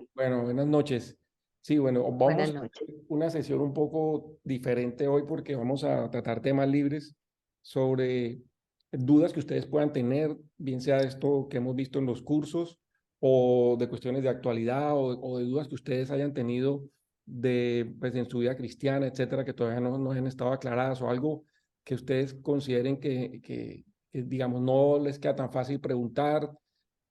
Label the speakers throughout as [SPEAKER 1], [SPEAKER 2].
[SPEAKER 1] tal?
[SPEAKER 2] Bueno, buenas noches. Sí, bueno,
[SPEAKER 1] Buenas
[SPEAKER 2] vamos a
[SPEAKER 1] noches.
[SPEAKER 2] hacer una sesión un poco diferente hoy porque vamos a tratar temas libres sobre dudas que ustedes puedan tener, bien sea esto que hemos visto en los cursos o de cuestiones de actualidad o de dudas que ustedes hayan tenido de, pues, en su vida cristiana, etcétera, que todavía no han estado aclaradas o algo que ustedes consideren que, digamos, no les queda tan fácil preguntar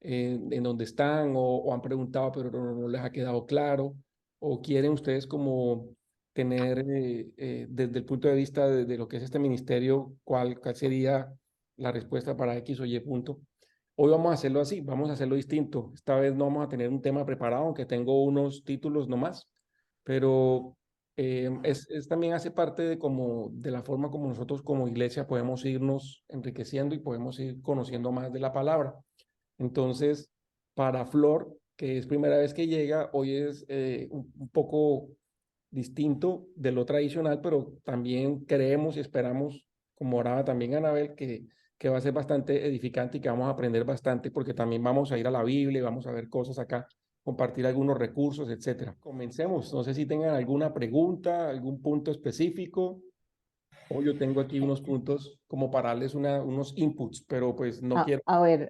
[SPEAKER 2] en dónde están o han preguntado pero no les ha quedado claro o quieren ustedes como tener desde el punto de vista de lo que es este ministerio, cuál sería la respuesta para X o Y punto. Hoy vamos a hacerlo así, vamos a hacerlo distinto. Esta vez no vamos a tener un tema preparado, aunque tengo unos títulos nomás, pero también hace parte de, como, de la forma como nosotros como iglesia podemos irnos enriqueciendo y podemos ir conociendo más de la palabra. Entonces, para Flor, que es primera vez que llega, hoy es un poco distinto de lo tradicional, pero también creemos y esperamos, como oraba también Anabel, que va a ser bastante edificante y que vamos a aprender bastante, porque también vamos a ir a la Biblia y vamos a ver cosas acá, compartir algunos recursos, etcétera. Comencemos. No sé si tengan alguna pregunta, algún punto específico. O yo tengo aquí unos puntos como para darles unos inputs, pero pues no quiero.
[SPEAKER 1] A ver,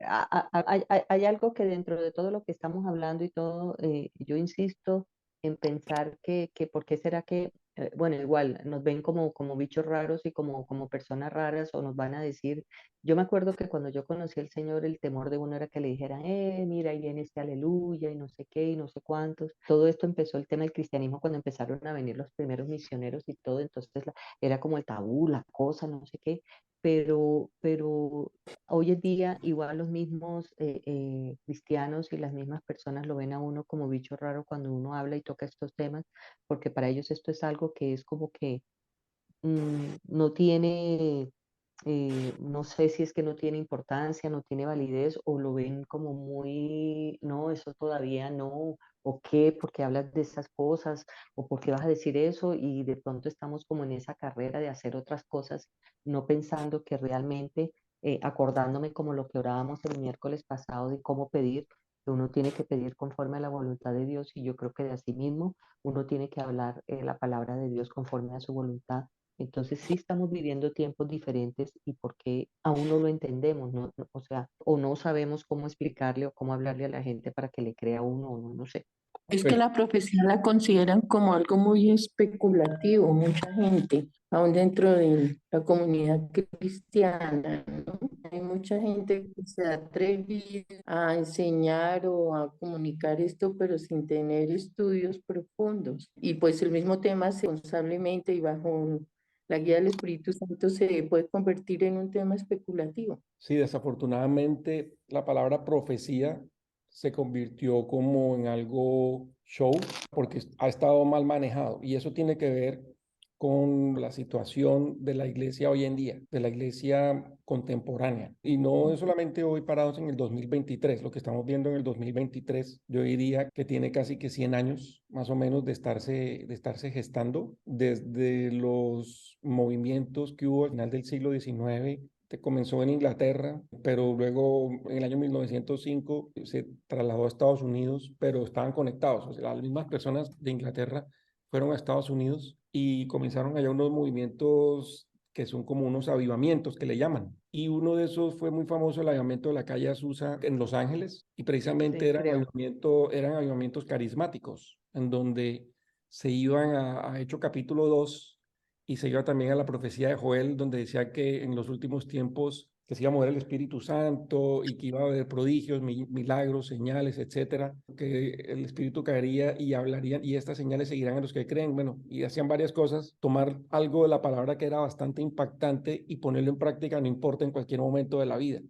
[SPEAKER 1] hay algo que dentro de todo lo que estamos hablando y todo, yo insisto en pensar que ¿por qué será que, bueno, igual nos ven como bichos raros y como personas raras o nos van a decir, yo me acuerdo que cuando yo conocí al Señor, el temor de uno era que le dijeran, mira, ahí viene este aleluya y no sé qué y no sé cuántos. Todo esto empezó el tema del cristianismo cuando empezaron a venir los primeros misioneros y todo, entonces era como el tabú, la cosa, no sé qué, pero hoy en día igual los mismos cristianos y las mismas personas lo ven a uno como bicho raro cuando uno habla y toca estos temas, porque para ellos esto es algo que es como que no tiene, no sé si es que no tiene importancia, no tiene validez o lo ven como muy, no, eso todavía no, o qué, porque hablas de esas cosas, o por qué vas a decir eso y de pronto estamos como en esa carrera de hacer otras cosas, no pensando que realmente, acordándome como lo que orábamos el miércoles pasado de cómo pedir, que uno tiene que pedir conforme a la voluntad de Dios y yo creo que de así mismo uno tiene que hablar la palabra de Dios conforme a su voluntad. Entonces sí estamos viviendo tiempos diferentes y porque aún no lo entendemos, ¿no? O sea, o no sabemos cómo explicarle o cómo hablarle a la gente para que le crea a uno o no, no sé.
[SPEAKER 3] Es que
[SPEAKER 2] Pues
[SPEAKER 3] la profecía la consideran como algo muy especulativo, mucha gente, aún dentro de la comunidad cristiana, ¿no? Hay mucha gente que se atreve a enseñar o a comunicar esto, pero sin tener estudios profundos. Y pues el mismo tema, responsablemente y bajo la guía del Espíritu Santo, se puede convertir en un tema especulativo.
[SPEAKER 2] sí, desafortunadamente la palabra profecía se convirtió como en algo show porque ha estado mal manejado y eso tiene que ver con la situación de la iglesia hoy en día, de la iglesia contemporánea. Y no es solamente hoy parados en el 2023, lo que estamos viendo en el 2023, yo diría que tiene casi que 100 años más o menos de estarse gestando desde los movimientos que hubo al final del siglo XIX. Comenzó en Inglaterra, pero luego en el año 1905 se trasladó a Estados Unidos, pero estaban conectados. O sea, las mismas personas de Inglaterra fueron a Estados Unidos y comenzaron allá unos movimientos que son como unos avivamientos que le llaman. Y uno de esos fue muy famoso, el avivamiento de la calle Azusa en Los Ángeles, y precisamente
[SPEAKER 1] Sí, creo.
[SPEAKER 2] eran avivamientos carismáticos, en donde se iban a Hechos capítulo 2 y se iba también a la profecía de Joel, donde decía que en los últimos tiempos que se iba a mover el Espíritu Santo y que iba a haber prodigios, milagros, señales, etcétera, que el Espíritu caería y hablarían y estas señales seguirán a los que creen. Bueno, y hacían varias cosas, tomar algo de la palabra que era bastante impactante y ponerlo en práctica, no importa en cualquier momento de la vida.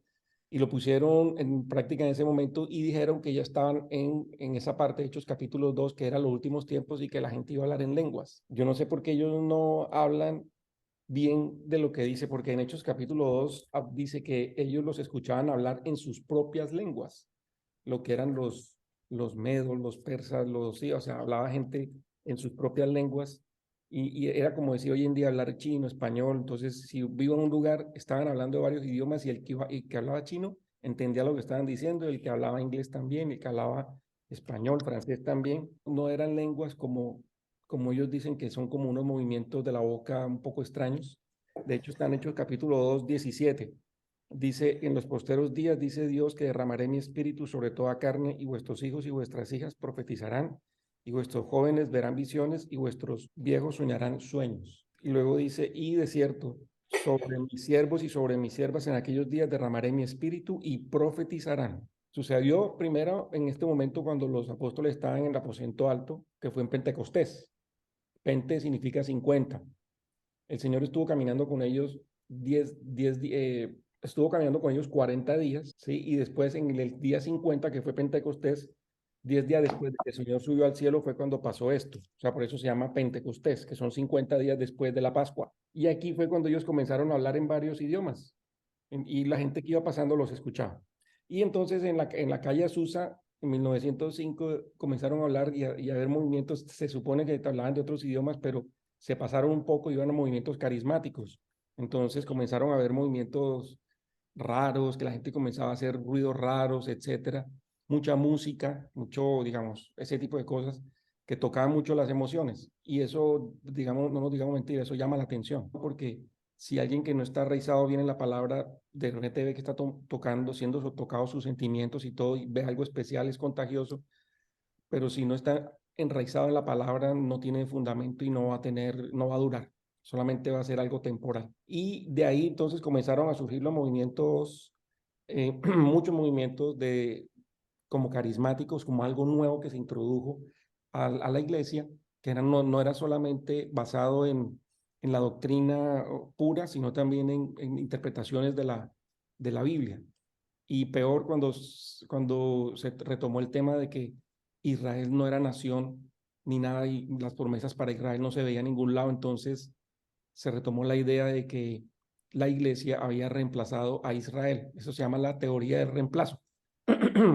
[SPEAKER 2] Y lo pusieron en práctica en ese momento y dijeron que ya estaban en esa parte de Hechos capítulo 2 que eran los últimos tiempos y que la gente iba a hablar en lenguas. Yo no sé por qué ellos no hablan bien de lo que dice, porque en Hechos capítulo 2 dice que ellos los escuchaban hablar en sus propias lenguas, lo que eran los medos, los persas, sí, o sea, hablaba gente en sus propias lenguas y era como decir hoy en día hablar chino, español, entonces si vivo en un lugar, estaban hablando de varios idiomas y el que hablaba chino entendía lo que estaban diciendo, el que hablaba inglés también, el que hablaba español, francés también, no eran lenguas como ellos dicen que son como unos movimientos de la boca un poco extraños. De hecho, están hechos capítulo 2, 17. Dice, en los posteros días, dice Dios, que derramaré mi espíritu sobre toda carne, y vuestros hijos y vuestras hijas profetizarán, y vuestros jóvenes verán visiones, y vuestros viejos soñarán sueños. Y luego dice, y de cierto, sobre mis siervos y sobre mis siervas en aquellos días derramaré mi espíritu y profetizarán. Sucedió primero en este momento cuando los apóstoles estaban en el aposento alto, que fue en Pentecostés. Pente significa 50. El Señor estuvo caminando con ellos 10, estuvo caminando con ellos 40 días, ¿sí? Y después en el día 50, que fue Pentecostés, 10 días después de que el Señor subió al cielo, fue cuando pasó esto. O sea, por eso se llama Pentecostés, que son 50 días después de la Pascua. Y aquí fue cuando ellos comenzaron a hablar en varios idiomas, y la gente que iba pasando los escuchaba. Y entonces en la calle Azusa, en 1905, comenzaron a hablar y a ver movimientos, se supone que hablaban de otros idiomas, pero se pasaron un poco, iban a movimientos carismáticos. Entonces comenzaron a haber movimientos raros, que la gente comenzaba a hacer ruidos raros, etcétera. Mucha música, mucho, digamos, ese tipo de cosas que tocaban mucho las emociones. Y eso, digamos, no nos digamos mentira, eso llama la atención, porque si alguien que no está arraizado bien en la palabra, de repente ve que está tocando, siendo tocados sus sentimientos y todo, y ve algo especial, es contagioso, pero si no está enraizado en la palabra, no tiene fundamento y no va a durar, solamente va a ser algo temporal. Y de ahí entonces comenzaron a surgir los movimientos, muchos movimientos como carismáticos, como algo nuevo que se introdujo a la iglesia, que no era solamente basado en la doctrina pura, sino también en interpretaciones de la Biblia. Y peor cuando se retomó el tema de que Israel no era nación ni nada, y las promesas para Israel no se veían en ningún lado. Entonces se retomó la idea de que la iglesia había reemplazado a Israel. Eso se llama la teoría del reemplazo,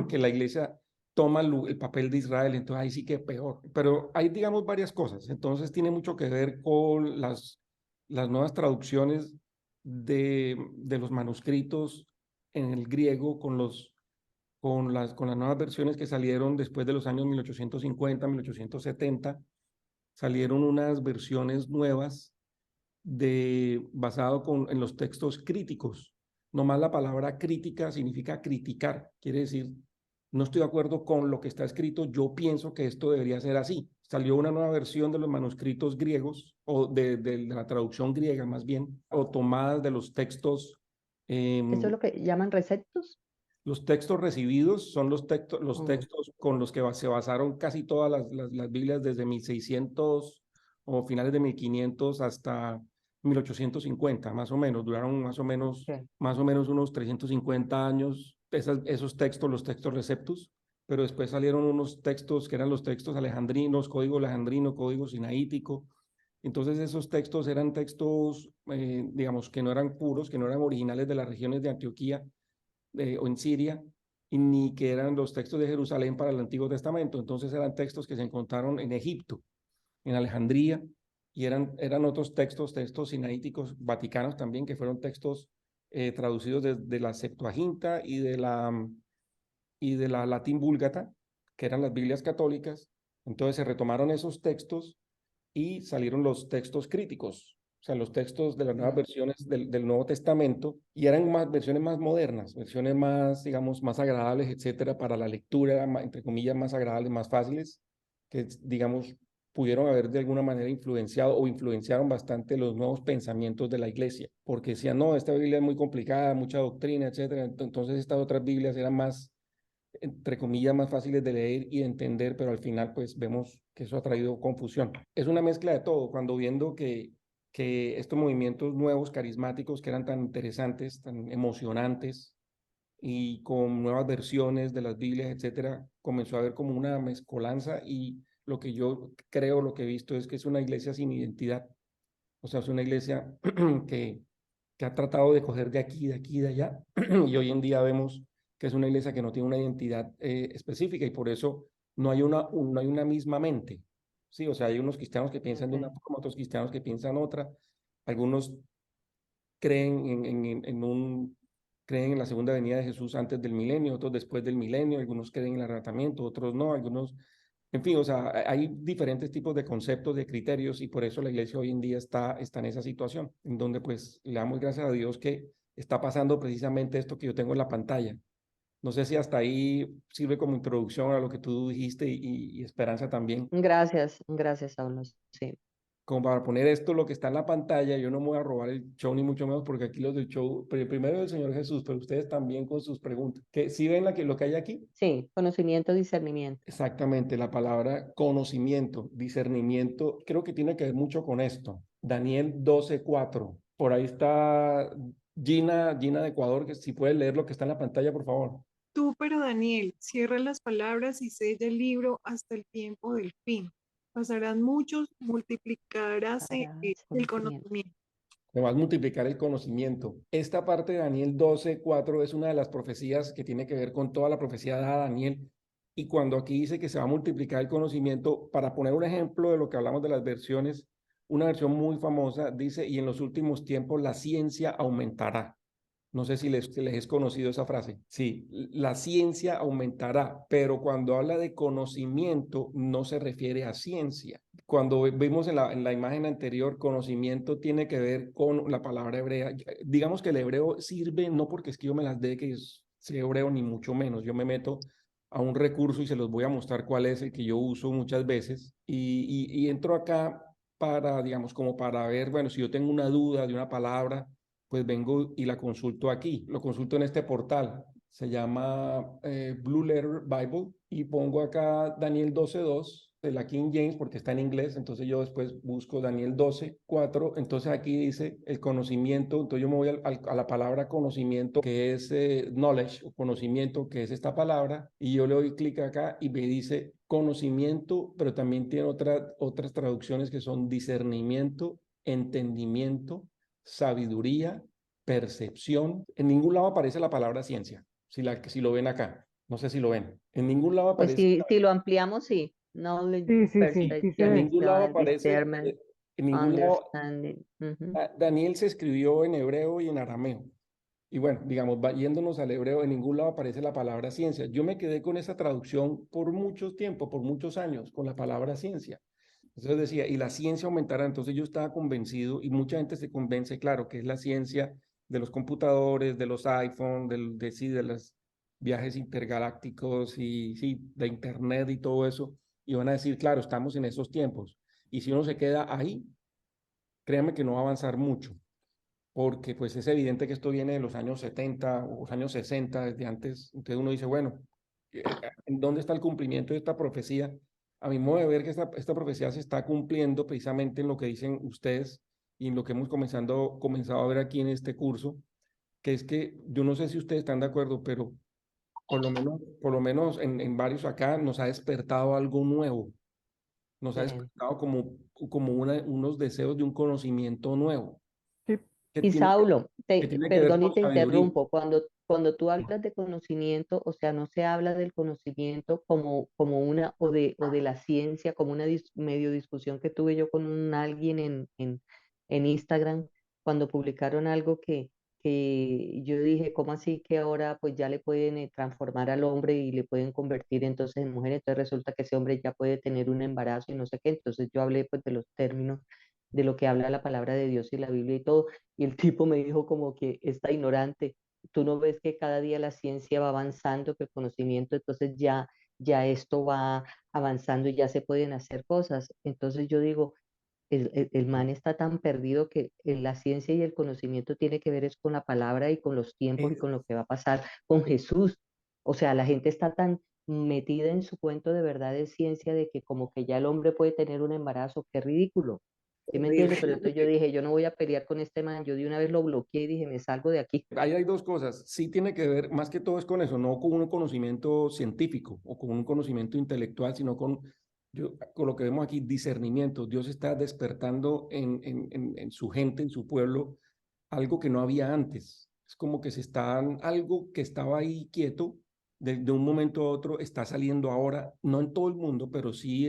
[SPEAKER 2] que la iglesia toma el papel de Israel. Entonces ahí sí que peor. Pero hay, digamos, varias cosas. Entonces tiene mucho que ver con las nuevas traducciones de los manuscritos en el griego, con las nuevas versiones que salieron después de los años 1850, 1870. Salieron unas versiones nuevas en los textos críticos. Nomás la palabra crítica significa criticar, quiere decir, no estoy de acuerdo con lo que está escrito, yo pienso que esto debería ser así. Salió una nueva versión de los manuscritos griegos, o de la traducción griega más bien, o tomadas de los textos.
[SPEAKER 1] Eso es
[SPEAKER 2] em,
[SPEAKER 1] lo que llaman receptos.
[SPEAKER 2] los textos recibidos son los
[SPEAKER 1] Oh,
[SPEAKER 2] textos con los que se basaron casi todas las Biblias desde 1600 o finales de 1500 hasta 1850, más o menos. Duraron
[SPEAKER 1] ok.
[SPEAKER 2] más o menos unos 350 años esos textos, los textos receptus, pero después salieron unos textos que eran los textos alejandrinos, código alejandrino, código sinaítico. Entonces esos textos eran textos, digamos, que no eran puros, que no eran originales de las regiones de Antioquía, o en Siria, y ni que eran los textos de Jerusalén para el Antiguo Testamento. Entonces eran textos que se encontraron en Egipto, en Alejandría, y eran otros textos sinaíticos vaticanos también, que fueron textos traducidos de la Septuaginta y de la Latín Vulgata, que eran las Biblias católicas. Entonces se retomaron esos textos y salieron los textos críticos, o sea, los textos de las nuevas
[SPEAKER 1] Mm.
[SPEAKER 2] versiones del Nuevo Testamento, y eran versiones más modernas, versiones más, digamos, más agradables, etcétera, para la lectura, entre comillas, más agradables, más fáciles, que, digamos, pudieron haber de alguna manera influenciado o influenciaron bastante los nuevos pensamientos de la iglesia, porque decían, no, esta Biblia es muy complicada, mucha doctrina, etcétera. Entonces estas otras Biblias eran más, entre comillas, más fáciles de leer y de entender, pero al final pues vemos que eso ha traído confusión. Es una mezcla de todo, cuando viendo que estos movimientos nuevos, carismáticos, que eran tan interesantes, tan emocionantes, y con nuevas versiones de las Biblias, etcétera, comenzó a haber como una mezcolanza, y lo que yo creo, lo que he visto es que es una iglesia sin identidad. O sea, es una iglesia que, que ha tratado de coger de aquí, de aquí, de allá, y hoy en día vemos que es una iglesia que no tiene una identidad específica, y por eso no hay una misma mente. Sí, o sea, hay unos cristianos que piensan de una
[SPEAKER 1] Ok.
[SPEAKER 2] forma, otros cristianos que piensan otra. Algunos creen creen en la segunda venida de Jesús antes del milenio, otros después del milenio, algunos creen en el arrebatamiento, otros no, algunos, en fin, o sea, hay diferentes tipos de conceptos, de criterios, y por eso la iglesia hoy en día está en esa situación, en donde pues le damos gracias a Dios que está pasando precisamente esto que yo tengo en la pantalla. No sé si hasta ahí sirve como introducción a lo que tú dijiste y Esperanza también.
[SPEAKER 1] Gracias, gracias, Saulo. Sí.
[SPEAKER 2] Como para poner esto, lo que está en la pantalla, yo no me voy a robar el show ni mucho menos porque aquí los del show, primero el Señor Jesús, pero ustedes también con sus preguntas. ¿Que sí ven lo que hay aquí?
[SPEAKER 1] Sí, conocimiento, discernimiento.
[SPEAKER 2] Exactamente, la palabra conocimiento, discernimiento, creo que tiene que ver mucho con esto. Daniel 12:4. Por ahí está Gina de Ecuador, que si puedes leer lo que está en la pantalla, por favor.
[SPEAKER 4] Tú, pero Daniel, cierra las palabras y sella el libro hasta el tiempo del fin. Pasarán muchos, multiplicaráse el conocimiento.
[SPEAKER 2] Me va a multiplicar el conocimiento. Esta parte de Daniel 12:4 es una de las profecías que tiene que ver con toda la profecía dada a Daniel. Y cuando aquí dice que se va a multiplicar el conocimiento, para poner un ejemplo de lo que hablamos de las versiones, una versión muy famosa dice, y en los últimos tiempos la ciencia aumentará. No sé si les es conocido esa frase. Sí, la ciencia aumentará, pero cuando habla de conocimiento no se refiere a ciencia. Cuando vimos en la imagen anterior, conocimiento tiene que ver con la palabra hebrea. Digamos que el hebreo sirve no porque es que yo me las dé que sea hebreo, ni mucho menos. Yo me meto a un recurso y se los voy a mostrar cuál es el que yo uso muchas veces y entro acá para, digamos, como para ver, bueno, si yo tengo una duda de una palabra, pues vengo y la consulto aquí. Lo consulto en este portal. Se llama Blue Letter Bible y pongo acá Daniel 12:2 de la King James porque está en inglés. Entonces yo después busco Daniel 12:4. Entonces aquí dice el conocimiento. Entonces yo me voy a la palabra conocimiento, que es knowledge o conocimiento, que es esta palabra. Y yo le doy clic acá y me dice conocimiento, pero también tiene otras traducciones que son discernimiento, entendimiento, sabiduría, percepción. En ningún lado aparece la palabra ciencia, si lo ven acá. No sé si lo ven. En ningún lado
[SPEAKER 1] Pues
[SPEAKER 2] aparece.
[SPEAKER 1] si lo ampliamos, sí. Knowledge,
[SPEAKER 2] Sí, en
[SPEAKER 1] perception,
[SPEAKER 2] ningún lado aparece,
[SPEAKER 1] discernment,
[SPEAKER 2] en ningún lado.
[SPEAKER 1] understanding. Ujú.
[SPEAKER 2] Daniel se escribió en hebreo y en arameo. Y bueno, digamos, yéndonos al hebreo, en ningún lado aparece la palabra ciencia. Yo me quedé con esa traducción por mucho tiempo, por muchos años, con la palabra ciencia. Entonces decía, y la ciencia aumentará. Entonces yo estaba convencido, y mucha gente se convence, claro, que es la ciencia de los computadores, de los iPhone, sí, de los viajes intergalácticos y sí, de Internet y todo eso. Y van a decir, claro, estamos en esos tiempos. Y si uno se queda ahí, créanme que no va a avanzar mucho, porque pues es evidente que esto viene de los años 70 o los años 60, desde antes. Entonces uno dice, bueno, ¿en dónde está el cumplimiento de esta profecía? A mi modo de ver que esta profecía se está cumpliendo precisamente en lo que dicen ustedes y en lo que hemos comenzado a ver aquí en este curso, que es que yo no sé si ustedes están de acuerdo, pero por lo menos en varios acá nos ha despertado algo nuevo, nos ha
[SPEAKER 1] Bien.
[SPEAKER 2] despertado como unos deseos de un conocimiento nuevo,
[SPEAKER 5] Sí,
[SPEAKER 2] que
[SPEAKER 1] Y
[SPEAKER 2] tiene que,
[SPEAKER 1] Saulo,
[SPEAKER 2] que tiene que ver
[SPEAKER 1] perdón y
[SPEAKER 2] con
[SPEAKER 1] te
[SPEAKER 2] sabiduría.
[SPEAKER 1] interrumpo, cuando tú hablas de conocimiento, o sea, no se habla del conocimiento como o de la ciencia, como una medio discusión que tuve yo con alguien en Instagram, cuando publicaron algo que yo dije, ¿cómo así que ahora pues ya le pueden transformar al hombre y le pueden convertir entonces en mujer? Entonces resulta que ese hombre ya puede tener un embarazo y no sé qué. Entonces yo hablé pues de los términos de lo que habla la palabra de Dios y la Biblia y todo. Y el tipo me dijo como que está ignorante. Tú no ves que cada día la ciencia va avanzando, que el conocimiento, entonces ya esto va avanzando y ya se pueden hacer cosas. Entonces yo digo, el man está tan perdido que la ciencia y el conocimiento tiene que ver es con la palabra y con los tiempos y
[SPEAKER 2] Es,
[SPEAKER 1] con lo que va a pasar con Jesús. O sea, la gente está tan metida en su cuento de verdad de ciencia de que como que ya el hombre puede tener un embarazo, qué ridículo. ¿Sí me entiendes? Pero
[SPEAKER 2] fíjate
[SPEAKER 1] entonces yo
[SPEAKER 2] que
[SPEAKER 1] dije, yo no voy a pelear con este man, yo de una vez lo bloqueé y dije, me salgo de aquí.
[SPEAKER 2] ahí hay dos cosas. Sí tiene que ver, más que todo es con eso, no con un conocimiento científico o con un conocimiento intelectual, sino con lo que vemos aquí, discernimiento. Dios está despertando en su gente, en su pueblo, algo que no había antes. Es como que algo que estaba ahí quieto, de un momento a otro, está saliendo ahora, no en todo el mundo, pero sí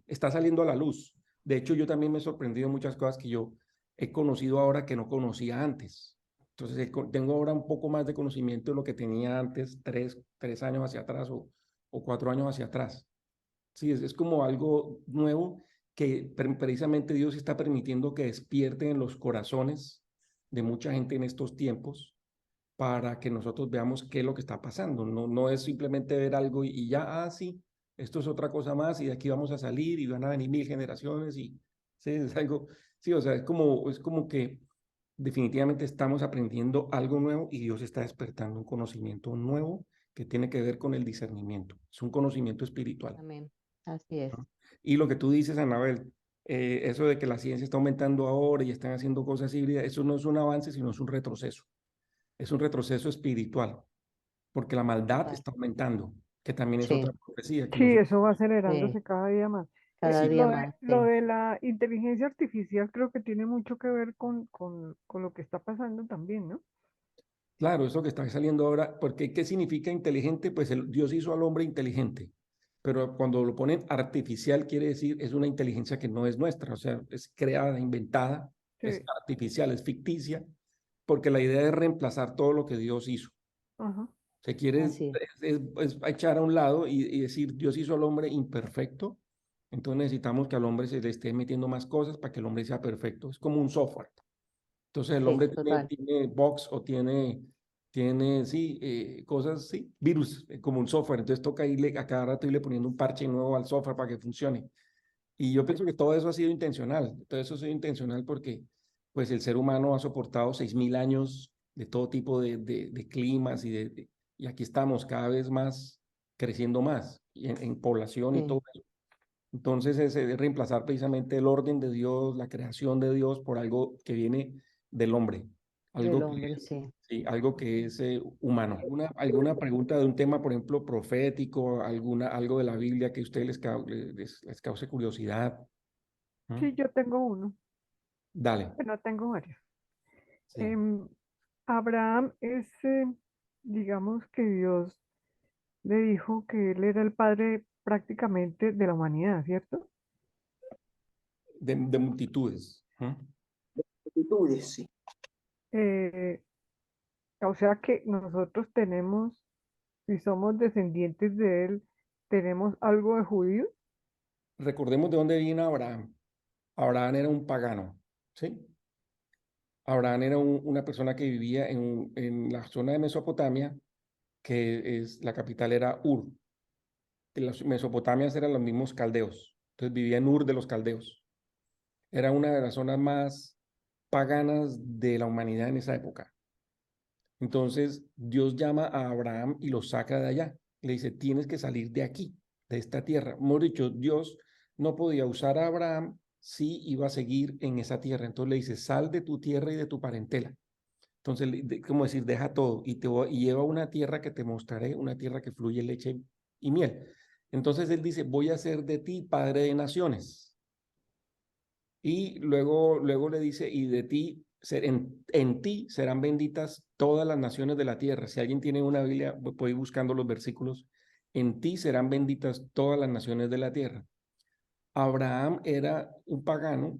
[SPEAKER 2] está saliendo a la luz. De hecho, yo también me he sorprendido de muchas cosas que yo he conocido ahora que no conocía antes. Entonces, tengo ahora un poco más de conocimiento de lo que tenía antes, 3 años hacia atrás o 4 años hacia atrás. Sí, es como algo nuevo que precisamente Dios está permitiendo que despierten en los corazones de mucha gente en estos tiempos para que nosotros veamos qué es lo que está pasando. No es simplemente ver algo y ya, sí, esto es otra cosa más y de aquí vamos a salir y van a venir 1000 generaciones y sí, es algo, sí, o sea, es como que definitivamente estamos aprendiendo algo nuevo y Dios está despertando un conocimiento nuevo que tiene que ver con el discernimiento. Es un conocimiento espiritual.
[SPEAKER 1] Amén. Así es.
[SPEAKER 2] ¿No? Y lo que tú dices, Anabel, eso de que la ciencia está aumentando ahora y están haciendo cosas híbridas, eso no es un avance, sino es un retroceso. Es un retroceso espiritual, porque la maldad
[SPEAKER 1] Total.
[SPEAKER 2] está aumentando, que también es otra
[SPEAKER 1] Sí,
[SPEAKER 2] profecía, que
[SPEAKER 5] Sí,
[SPEAKER 2] nosotros,
[SPEAKER 5] eso va
[SPEAKER 1] sí,
[SPEAKER 5] acelerándose cada día más.
[SPEAKER 1] cada día más,
[SPEAKER 5] Lo
[SPEAKER 1] sí.
[SPEAKER 5] de la inteligencia artificial creo que tiene mucho que ver con lo que está pasando también, ¿no?
[SPEAKER 2] claro, eso que está saliendo ahora, porque ¿qué significa inteligente? Pues Dios hizo al hombre inteligente, pero cuando lo ponen artificial quiere decir es una inteligencia que no es nuestra, o sea, es creada, inventada, es
[SPEAKER 5] Sí,
[SPEAKER 2] artificial, es ficticia, porque la idea es reemplazar todo lo que Dios hizo.
[SPEAKER 5] ajá.
[SPEAKER 2] Se quiere
[SPEAKER 1] Así es.
[SPEAKER 2] es echar a un lado y decir, Dios hizo al hombre imperfecto, entonces necesitamos que al hombre se le esté metiendo más cosas para que el hombre sea perfecto. Es como un software. Entonces el
[SPEAKER 1] Sí,
[SPEAKER 2] hombre
[SPEAKER 1] total.
[SPEAKER 2] tiene bugs o tiene sí, cosas, sí, virus, como un software. Entonces toca irle a cada rato irle poniendo un parche nuevo al software para que funcione. Y yo pienso que todo eso ha sido intencional. Todo eso ha sido intencional porque pues el ser humano ha soportado 6000 años de todo tipo de climas y aquí estamos cada vez más creciendo más y en población y
[SPEAKER 1] Sí,
[SPEAKER 2] todo eso. Entonces es reemplazar precisamente el orden de Dios, la creación de Dios por algo que viene del hombre,
[SPEAKER 1] del
[SPEAKER 2] algo que
[SPEAKER 1] hombre,
[SPEAKER 2] es,
[SPEAKER 1] sí.
[SPEAKER 2] sí, algo que es humano. ¿Alguna pregunta de un tema, por ejemplo, profético, algo de la Biblia que a ustedes les cause curiosidad? ¿Mm?
[SPEAKER 5] Sí, yo tengo uno.
[SPEAKER 2] Dale.
[SPEAKER 5] Bueno, tengo varios.
[SPEAKER 2] Sí.
[SPEAKER 5] Em, Abraham es, digamos que Dios le dijo que él era el padre prácticamente de la humanidad, ¿cierto?
[SPEAKER 2] De multitudes. ¿Mm?
[SPEAKER 3] Actitudes, sí.
[SPEAKER 5] Eh, o sea que nosotros tenemos, si somos descendientes de él, tenemos algo de judío.
[SPEAKER 2] Recordemos de dónde vino Abraham. Abraham era un pagano, ¿sí? Abraham era una persona que vivía en la zona de Mesopotamia, que es, la capital era Ur. Que las Mesopotamias eran los mismos caldeos. Entonces vivía en Ur de los caldeos. Era una de las zonas más paganas de la humanidad en esa época. Entonces Dios llama a Abraham y lo saca de allá. Le dice, tienes que salir de aquí, de esta tierra. Hemos dicho, Dios no podía usar a Abraham si iba a seguir en esa tierra. Entonces le dice, sal de tu tierra y de tu parentela. Entonces, como decir, deja todo y lleva a una tierra que te mostraré, una tierra que fluye leche y miel. Entonces él dice, voy a hacer de ti padre de naciones. Y luego le dice, y de ti, en ti serán benditas todas las naciones de la tierra. Si alguien tiene una Biblia, puede ir buscando los versículos. En ti serán benditas todas las naciones de la tierra. Abraham era un pagano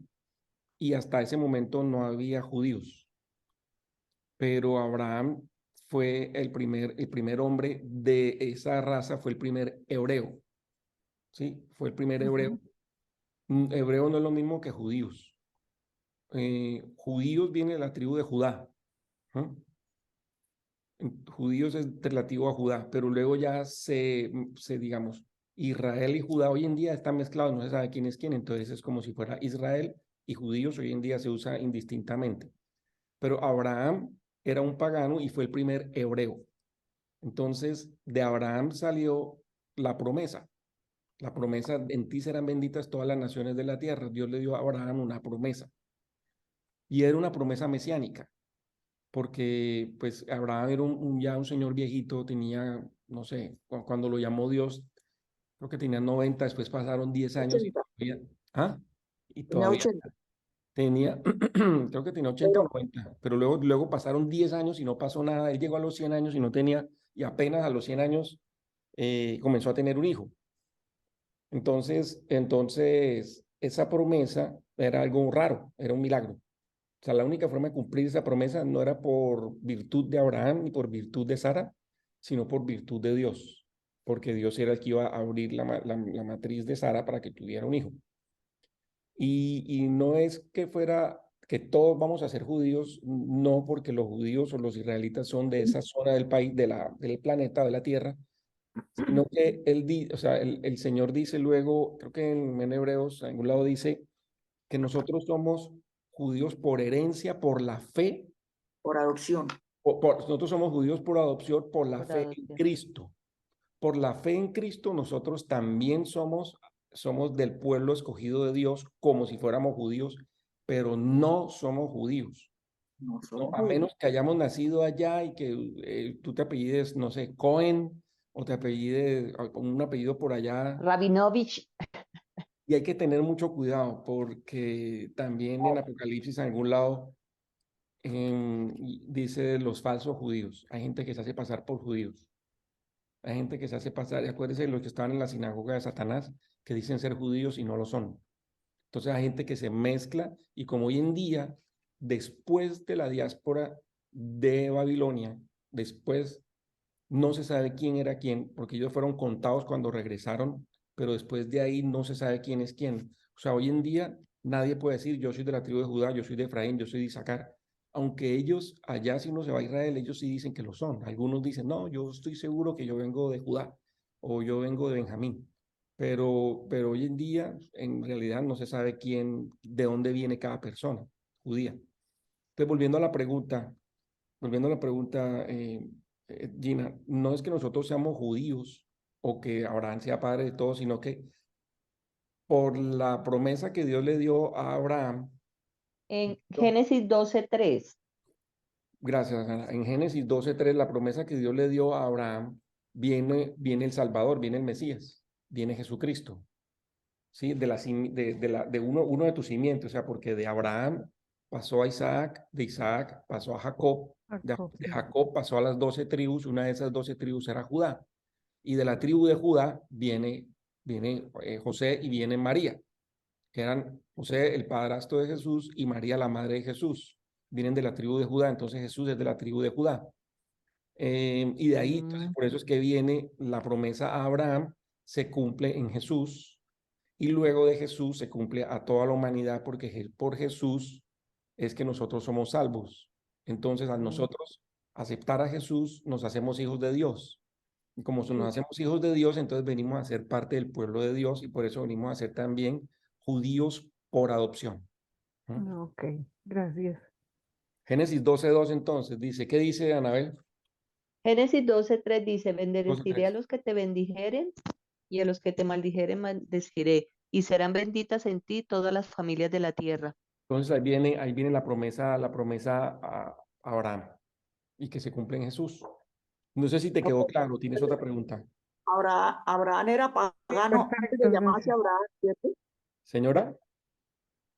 [SPEAKER 2] y hasta ese momento no había judíos. Pero Abraham fue el primer hombre de esa raza, fue el primer hebreo. ¿Sí? Fue el primer hebreo.
[SPEAKER 5] Ujú.
[SPEAKER 2] Hebreo no es lo mismo que judíos. Judíos viene de la tribu de Judá. ¿No? Judíos es relativo a Judá, pero luego ya digamos, Israel y Judá hoy en día están mezclados, no se sabe quién es quién, entonces es como si fuera Israel y judíos hoy en día se usa indistintamente. Pero Abraham era un pagano y fue el primer hebreo. Entonces, de Abraham salió la promesa. La promesa, en ti serán benditas todas las naciones de la tierra. Dios le dio a Abraham una promesa. Y era una promesa mesiánica, porque pues Abraham era ya un señor viejito, tenía, no sé, cuando lo llamó Dios, creo que tenía 90, después pasaron 10 años y
[SPEAKER 3] 80,
[SPEAKER 2] todavía, ¿ah? Y
[SPEAKER 3] tenía
[SPEAKER 2] todavía
[SPEAKER 3] 80.
[SPEAKER 2] tenía, creo que tenía 80 o 90, pero luego pasaron 10 años y no pasó nada. Él llegó a los 100 años y no tenía, y apenas a los 100 años comenzó a tener un hijo. Entonces, esa promesa era algo raro, era un milagro. O sea, la única forma de cumplir esa promesa no era por virtud de Abraham ni por virtud de Sara, sino por virtud de Dios, porque Dios era el que iba a abrir la matriz de Sara para que tuviera un hijo. Y no es que fuera que todos vamos a ser judíos, no porque los judíos o los israelitas son de esa zona del país, del planeta, de la tierra, sino que o sea, el Señor dice luego, creo que en Hebreos, en algún lado dice que nosotros somos judíos por herencia, por la fe,
[SPEAKER 6] Por adopción.
[SPEAKER 2] nosotros somos judíos por adopción, por la
[SPEAKER 1] Por
[SPEAKER 2] fe en
[SPEAKER 1] adopción.
[SPEAKER 2] Cristo. Por la fe en Cristo, nosotros también somos del pueblo escogido de Dios, como si fuéramos judíos, pero no somos judíos.
[SPEAKER 6] No
[SPEAKER 2] ¿No?
[SPEAKER 6] somos
[SPEAKER 2] A
[SPEAKER 6] judíos.
[SPEAKER 2] menos que hayamos nacido allá y que tú te apellides, no sé, Cohen, o te apellides con un apellido por allá.
[SPEAKER 1] Rabinovich,
[SPEAKER 2] Y hay que tener mucho cuidado porque también en Apocalipsis, en algún lado, dice los falsos judíos. Hay gente que se hace pasar por judíos. Hay gente que se hace pasar, y acuérdense de los que estaban en la sinagoga de Satanás, que dicen ser judíos y no lo son. Entonces hay gente que se mezcla y como hoy en día, después de la diáspora de Babilonia, después no se sabe quién era quién, porque ellos fueron contados cuando regresaron, pero después de ahí no se sabe quién es quién. O sea, hoy en día nadie puede decir yo soy de la tribu de Judá, yo soy de Efraín, yo soy de Isaacar. Aunque ellos, allá si uno se va a Israel, ellos sí dicen que lo son. Algunos dicen, no, yo estoy seguro que yo vengo de Judá o yo vengo de Benjamín. Pero hoy en día, en realidad, no se sabe quién, de dónde viene cada persona judía. Entonces, volviendo a la pregunta, Gina, no es que nosotros seamos judíos o que Abraham sea padre de todos, sino que por la promesa que Dios le dio a Abraham,
[SPEAKER 1] en
[SPEAKER 2] no,
[SPEAKER 1] Génesis 12:3.
[SPEAKER 2] gracias, Ana, en Génesis 12:3, la promesa que Dios le dio a Abraham, viene el Salvador, viene el Mesías, viene Jesucristo, ¿sí? De uno de tus simientes, o sea, porque de Abraham pasó a Isaac, de Isaac pasó a Jacob,
[SPEAKER 5] Jacob,
[SPEAKER 2] de
[SPEAKER 5] sí.
[SPEAKER 2] Jacob pasó a las 12 tribus, una de esas 12 tribus era Judá. Y de la tribu de Judá viene José y viene María, que eran José el padrastro de Jesús y María la madre de Jesús. Vienen de la tribu de Judá, entonces Jesús es de la tribu de Judá. Y de ahí, entonces, por eso es que viene la promesa a Abraham, se cumple en Jesús, y luego de Jesús se cumple a toda la humanidad, porque por Jesús es que nosotros somos salvos. Entonces, al nosotros aceptar a Jesús, nos hacemos hijos de Dios. Y como nos hacemos hijos de Dios, entonces venimos a ser parte del pueblo de Dios y por eso venimos a ser también judíos por adopción. ¿Mm?
[SPEAKER 5] Ok, gracias.
[SPEAKER 2] Génesis 12:2 entonces dice, ¿qué dice Anabel?
[SPEAKER 1] Génesis 12:3 dice, bendeciré a
[SPEAKER 2] 12:3.
[SPEAKER 1] los que te bendijeren y a los que te maldijeren maldeciré, y serán benditas en ti todas las familias de la tierra.
[SPEAKER 2] Entonces ahí viene la promesa a Abraham y que se cumple en Jesús. No sé si te quedó claro, ¿tienes otra pregunta?
[SPEAKER 6] Abraham era pagano antes de
[SPEAKER 5] Perfecto,
[SPEAKER 6] llamarse
[SPEAKER 5] gracias.
[SPEAKER 6] Abraham, ¿cierto?
[SPEAKER 2] Señora,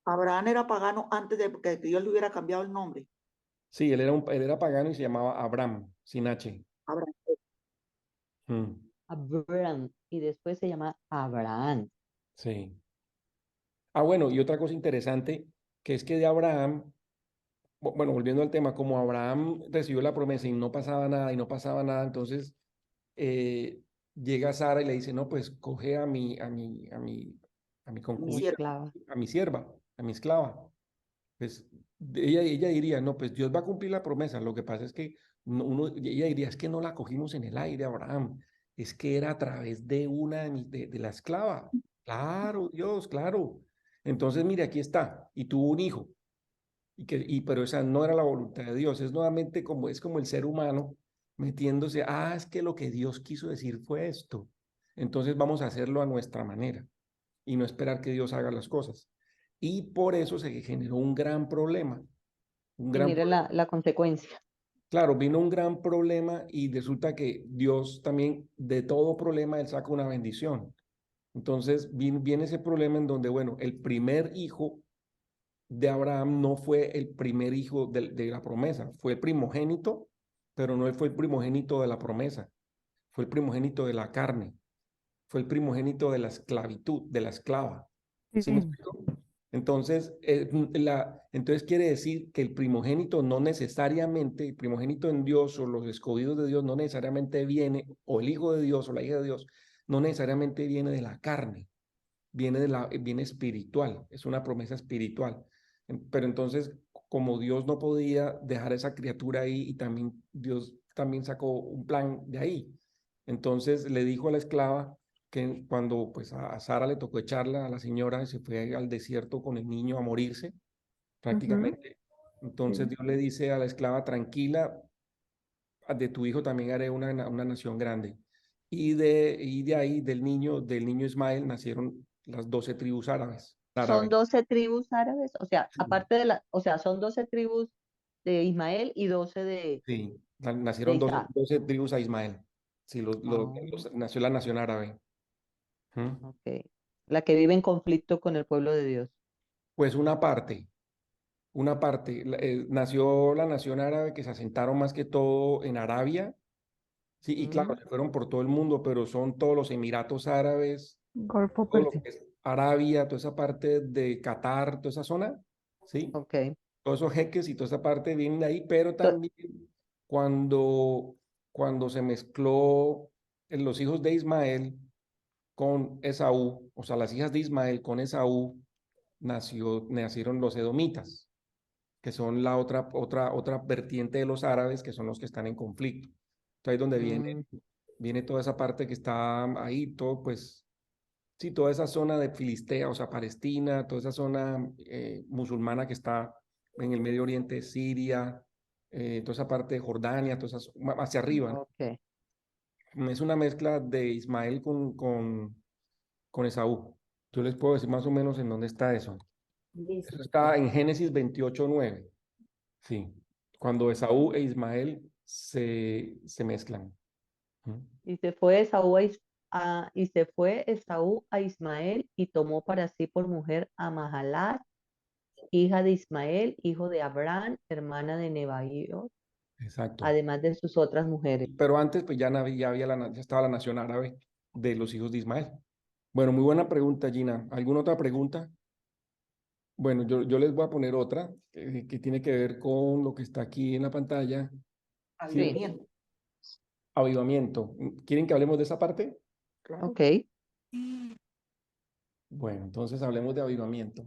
[SPEAKER 6] Abraham era pagano antes de que Dios le hubiera cambiado el nombre.
[SPEAKER 2] sí, él era pagano y se llamaba Abraham, sin H.
[SPEAKER 6] Abraham.
[SPEAKER 2] Mm,
[SPEAKER 1] Abraham, y después se llama Abraham.
[SPEAKER 2] sí. Ah, bueno, y otra cosa interesante, que es que de Abraham, bueno, volviendo al tema, como Abraham recibió la promesa y no pasaba nada y no pasaba nada, entonces eh, llega Sara y le dice, no, pues coge a mi
[SPEAKER 6] Mi
[SPEAKER 1] Mi
[SPEAKER 2] concubina,
[SPEAKER 6] siervo.
[SPEAKER 1] esclava.
[SPEAKER 2] a mi sierva, a mi esclava. Pues ella diría, no, pues Dios va a cumplir la promesa. Lo que pasa es que ella diría, es que no la cogimos en el aire, Abraham. Es que era a través de una de la esclava. Claro, Dios, claro. Entonces, mire, aquí está. Y tuvo un hijo. Pero esa no era la voluntad de Dios. Es como el ser humano metiéndose, es que lo que Dios quiso decir fue esto. Entonces vamos a hacerlo a nuestra manera y no esperar que Dios haga las cosas. Y por eso se generó un gran problema. Un
[SPEAKER 1] Y
[SPEAKER 2] gran
[SPEAKER 1] mire
[SPEAKER 2] problema.
[SPEAKER 1] la consecuencia.
[SPEAKER 2] Claro, vino un gran problema y resulta que Dios también, de todo problema, Él saca una bendición. Entonces viene ese problema en donde, bueno, el primer hijo de Abraham no fue el primer hijo de la promesa, fue el primogénito, pero no fue el primogénito de la promesa, fue el primogénito de la carne, fue el primogénito de la esclavitud, de la esclava.
[SPEAKER 5] Sí,
[SPEAKER 2] ¿Sí me explico? Entonces, entonces quiere decir que el primogénito no necesariamente, el primogénito en Dios o los escogidos de Dios no necesariamente viene, o el hijo de Dios o la hija de Dios, no necesariamente viene de la carne, viene espiritual, es una promesa espiritual. Pero entonces, como Dios no podía dejar esa criatura ahí y también Dios también sacó un plan de ahí. Entonces le dijo a la esclava que cuando pues a Sara le tocó echarla a la señora, se fue al desierto con el niño a morirse
[SPEAKER 5] Ujú,
[SPEAKER 2] prácticamente. Entonces
[SPEAKER 5] sí.
[SPEAKER 2] Dios le dice a la esclava, tranquila, de tu hijo también haré una nación grande. Y de ahí, del niño Ismael, nacieron las 12 tribus
[SPEAKER 1] Son
[SPEAKER 2] árabes.
[SPEAKER 1] 12 tribus árabes, o sea,
[SPEAKER 2] Sí,
[SPEAKER 1] aparte de o sea, son 12 tribus de Ismael y 12
[SPEAKER 2] sí,
[SPEAKER 1] de
[SPEAKER 2] nacieron
[SPEAKER 1] Isaac.
[SPEAKER 2] 12 tribus a Ismael. Sí,
[SPEAKER 1] Ah,
[SPEAKER 2] nació la nación árabe. ¿Mm?
[SPEAKER 1] ok. La que vive en conflicto con el pueblo de Dios.
[SPEAKER 2] Pues una parte, nació la nación árabe que se asentaron más que todo en Arabia. Sí, y claro,
[SPEAKER 1] Mm,
[SPEAKER 2] se fueron por todo el mundo, pero son todos los Emiratos Árabes,
[SPEAKER 5] Golfo
[SPEAKER 2] todo lo
[SPEAKER 5] Pérsico.
[SPEAKER 2] que es Arabia, toda esa parte de Qatar, toda esa zona, ¿sí?
[SPEAKER 1] ok.
[SPEAKER 2] Todos esos jeques y toda esa parte vienen de ahí, pero
[SPEAKER 1] To-
[SPEAKER 2] también cuando, cuando se mezcló los hijos de Ismael con Esaú, o sea, las hijas de Ismael con Esaú, nacieron los edomitas, que son la otra vertiente de los árabes, que son los que están en conflicto. Entonces ahí es donde
[SPEAKER 1] mm,
[SPEAKER 2] viene toda esa parte que está ahí, todo pues, sí, toda esa zona de Filistea, o sea, Palestina, toda esa zona musulmana que está en el Medio Oriente, Siria, toda esa parte de Jordania, hacia arriba, ¿no?
[SPEAKER 1] ok.
[SPEAKER 2] Es una mezcla de Ismael con Esaú. Yo les puedo decir más o menos en dónde está eso. Eso
[SPEAKER 3] Listo.
[SPEAKER 2] está en Génesis 28:9. Sí, cuando Esaú e Ismael se mezclan. ¿Mm?
[SPEAKER 1] Y se fue y se fue Esaú a Ismael y tomó para sí por mujer a Mahalat, hija de Ismael, hijo de Abraham, hermana de Nebaiot,
[SPEAKER 2] Exacto.
[SPEAKER 1] además de sus otras mujeres.
[SPEAKER 2] Pero antes, pues ya estaba la nación árabe de los hijos de Ismael. Bueno, muy buena pregunta, Gina. ¿Alguna otra pregunta? Bueno, yo les voy a poner otra que tiene que ver con lo que está aquí en la pantalla. Sí,
[SPEAKER 1] Sí,
[SPEAKER 6] Avivamiento,
[SPEAKER 2] avivamiento. ¿Quieren que hablemos de esa parte?
[SPEAKER 6] claro.
[SPEAKER 1] ok.
[SPEAKER 2] Bueno, entonces hablemos de avivamiento.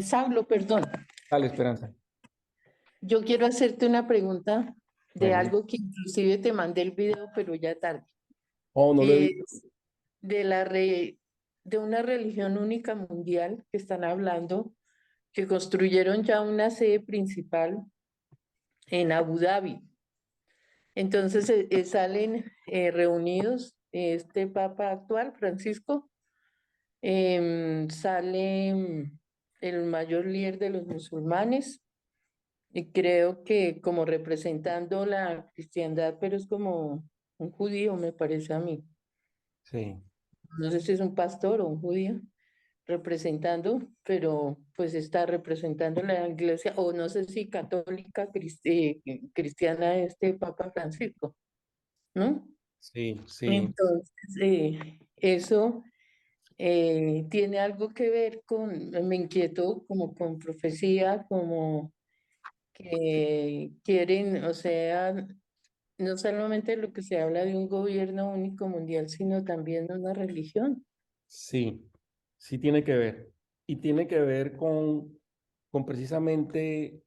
[SPEAKER 3] Saulo, perdón.
[SPEAKER 2] Dale, Esperanza.
[SPEAKER 3] Yo quiero hacerte una pregunta de
[SPEAKER 2] Bueno,
[SPEAKER 3] algo que inclusive te mandé el video, pero ya tarde.
[SPEAKER 2] oh, no lo he visto.
[SPEAKER 3] Es de una religión única mundial que están hablando, que construyeron ya una sede principal en Abu Dhabi. Entonces salen reunidos este Papa actual, Francisco, sale el mayor líder de los musulmanes, y creo que como representando la cristiandad, pero es como un judío, me parece a mí.
[SPEAKER 2] Sí,
[SPEAKER 3] No sé si es un pastor o un judío representando, pero pues está representando la iglesia, o no sé si católica, cristiana, este Papa Francisco, ¿no?
[SPEAKER 2] sí, sí.
[SPEAKER 3] Entonces, eso tiene algo que ver con, me inquietó como con profecía, como que quieren, o sea, no solamente lo que se habla de un gobierno único mundial, sino también de una religión.
[SPEAKER 2] Sí, sí tiene que ver. Y tiene que ver con precisamente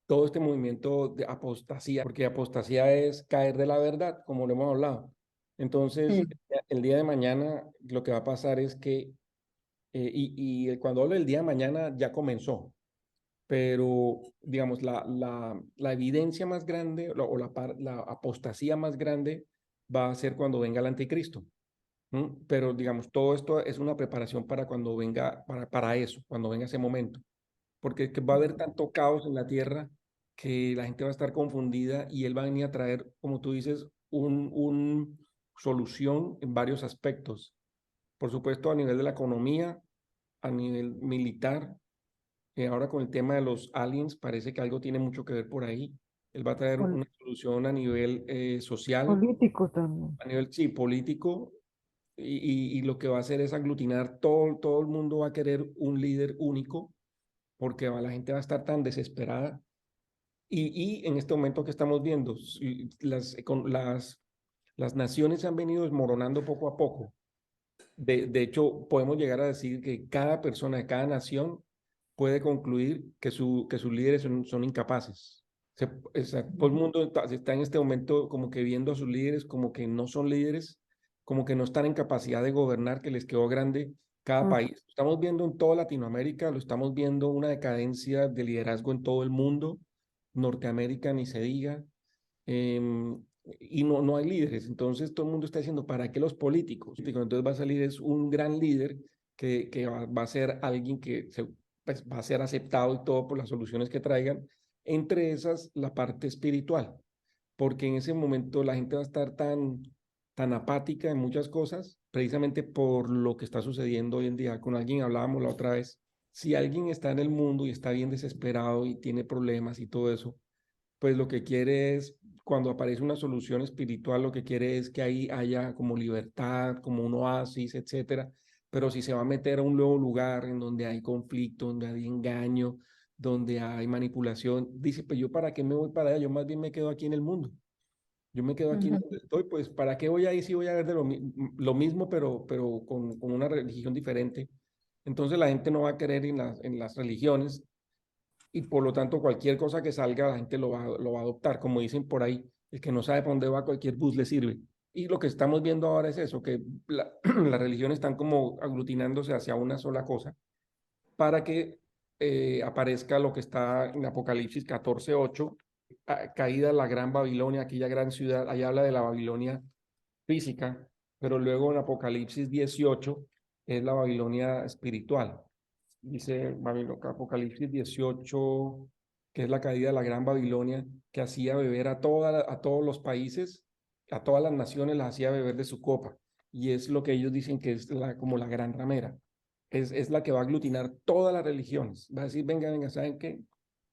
[SPEAKER 2] todo este movimiento de apostasía, porque apostasía es caer de la verdad, como lo hemos hablado. Entonces,
[SPEAKER 3] Mm.
[SPEAKER 2] el día de mañana lo que va a pasar es que, y cuando hablo del día de mañana ya comenzó, pero digamos, la evidencia más grande la apostasía más grande va a ser cuando venga el anticristo. Pero digamos, todo esto es una preparación para cuando venga, para eso, cuando venga ese momento. Porque que va a haber tanto caos en la tierra que la gente va a estar confundida y él va a venir a traer, como tú dices, un solución en varios aspectos. Por supuesto, a nivel de la economía, a nivel militar, ahora con el tema de los aliens, parece que algo tiene mucho que ver por ahí. Él va a traer
[SPEAKER 5] Pol-
[SPEAKER 2] una solución a nivel social,
[SPEAKER 5] político también.
[SPEAKER 2] a nivel, sí, político, y lo que va a hacer es aglutinar todo el mundo va a querer un líder único porque la gente va a estar tan desesperada. Y en este momento que estamos viendo, las naciones se han venido desmoronando poco a poco. De hecho, podemos llegar a decir que cada persona de cada nación puede concluir que sus líderes son incapaces. Todo el mundo está en este momento como que viendo a sus líderes como que no son líderes, como que no están en capacidad de gobernar, que les quedó grande cada país. Lo estamos viendo en toda Latinoamérica, lo estamos viendo una decadencia de liderazgo en todo el mundo, Norteamérica ni se diga. Y no hay líderes. Entonces todo el mundo está diciendo, ¿para qué los políticos? Entonces va a salir es un gran líder que va a ser alguien que pues, va a ser aceptado y todo por las soluciones que traigan. Entre esas, la parte espiritual, porque en ese momento la gente va a estar tan apática en muchas cosas, precisamente por lo que está sucediendo hoy en día. Con alguien hablábamos la otra vez. Si alguien está en el mundo y está bien desesperado y tiene problemas y todo eso, pues lo que quiere es, cuando aparece una solución espiritual, lo que quiere es que ahí haya como libertad, como un oasis, etcétera. Pero si se va a meter a un nuevo lugar en donde hay conflicto, donde hay engaño, donde hay manipulación, dice, pues yo para qué me voy para allá, yo más bien me quedo aquí en el mundo. Yo me quedo aquí donde estoy, pues ¿para qué voy ahí si voy a ver de lo mismo, pero con una religión diferente? Entonces la gente no va a creer en las religiones, y por lo tanto cualquier cosa que salga la gente lo va a adoptar. Como dicen por ahí, el que no sabe para dónde va, cualquier bus le sirve. Y lo que estamos viendo ahora es eso, que las religiones están como aglutinándose hacia una sola cosa para que aparezca lo que está en Apocalipsis 14:8, caída la gran Babilonia, aquella gran ciudad. Ahí habla de la Babilonia física, pero luego en Apocalipsis 18 es la Babilonia espiritual. Dice Apocalipsis 18, que es la caída de la gran Babilonia, que hacía beber a todos los países, a todas las naciones las hacía beber de su copa. Y es lo que ellos dicen que es como la gran ramera. Es la que va a aglutinar todas las religiones. Va a decir, venga, ¿saben qué?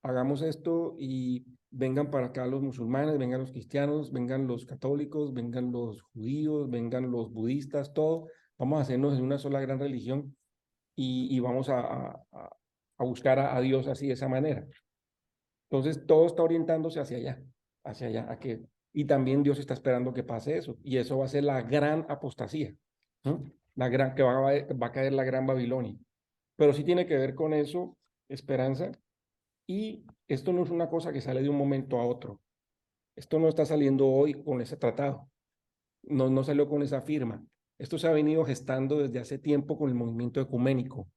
[SPEAKER 2] Hagamos esto y vengan para acá los musulmanes, vengan los cristianos, vengan los católicos, vengan los judíos, vengan los budistas, todo. Vamos a hacernos en una sola gran religión y vamos a buscar a Dios así de esa manera. Entonces todo está orientándose hacia allá, y también Dios está esperando que pase eso, y eso va a ser la gran apostasía, ¿no? Que va a caer la gran Babilonia. Pero sí tiene que ver con eso, esperanza, y esto no es una cosa que sale de un momento a otro. Esto no está saliendo hoy con ese tratado, no salió con esa firma. Esto se ha venido gestando desde hace tiempo con el movimiento ecuménico,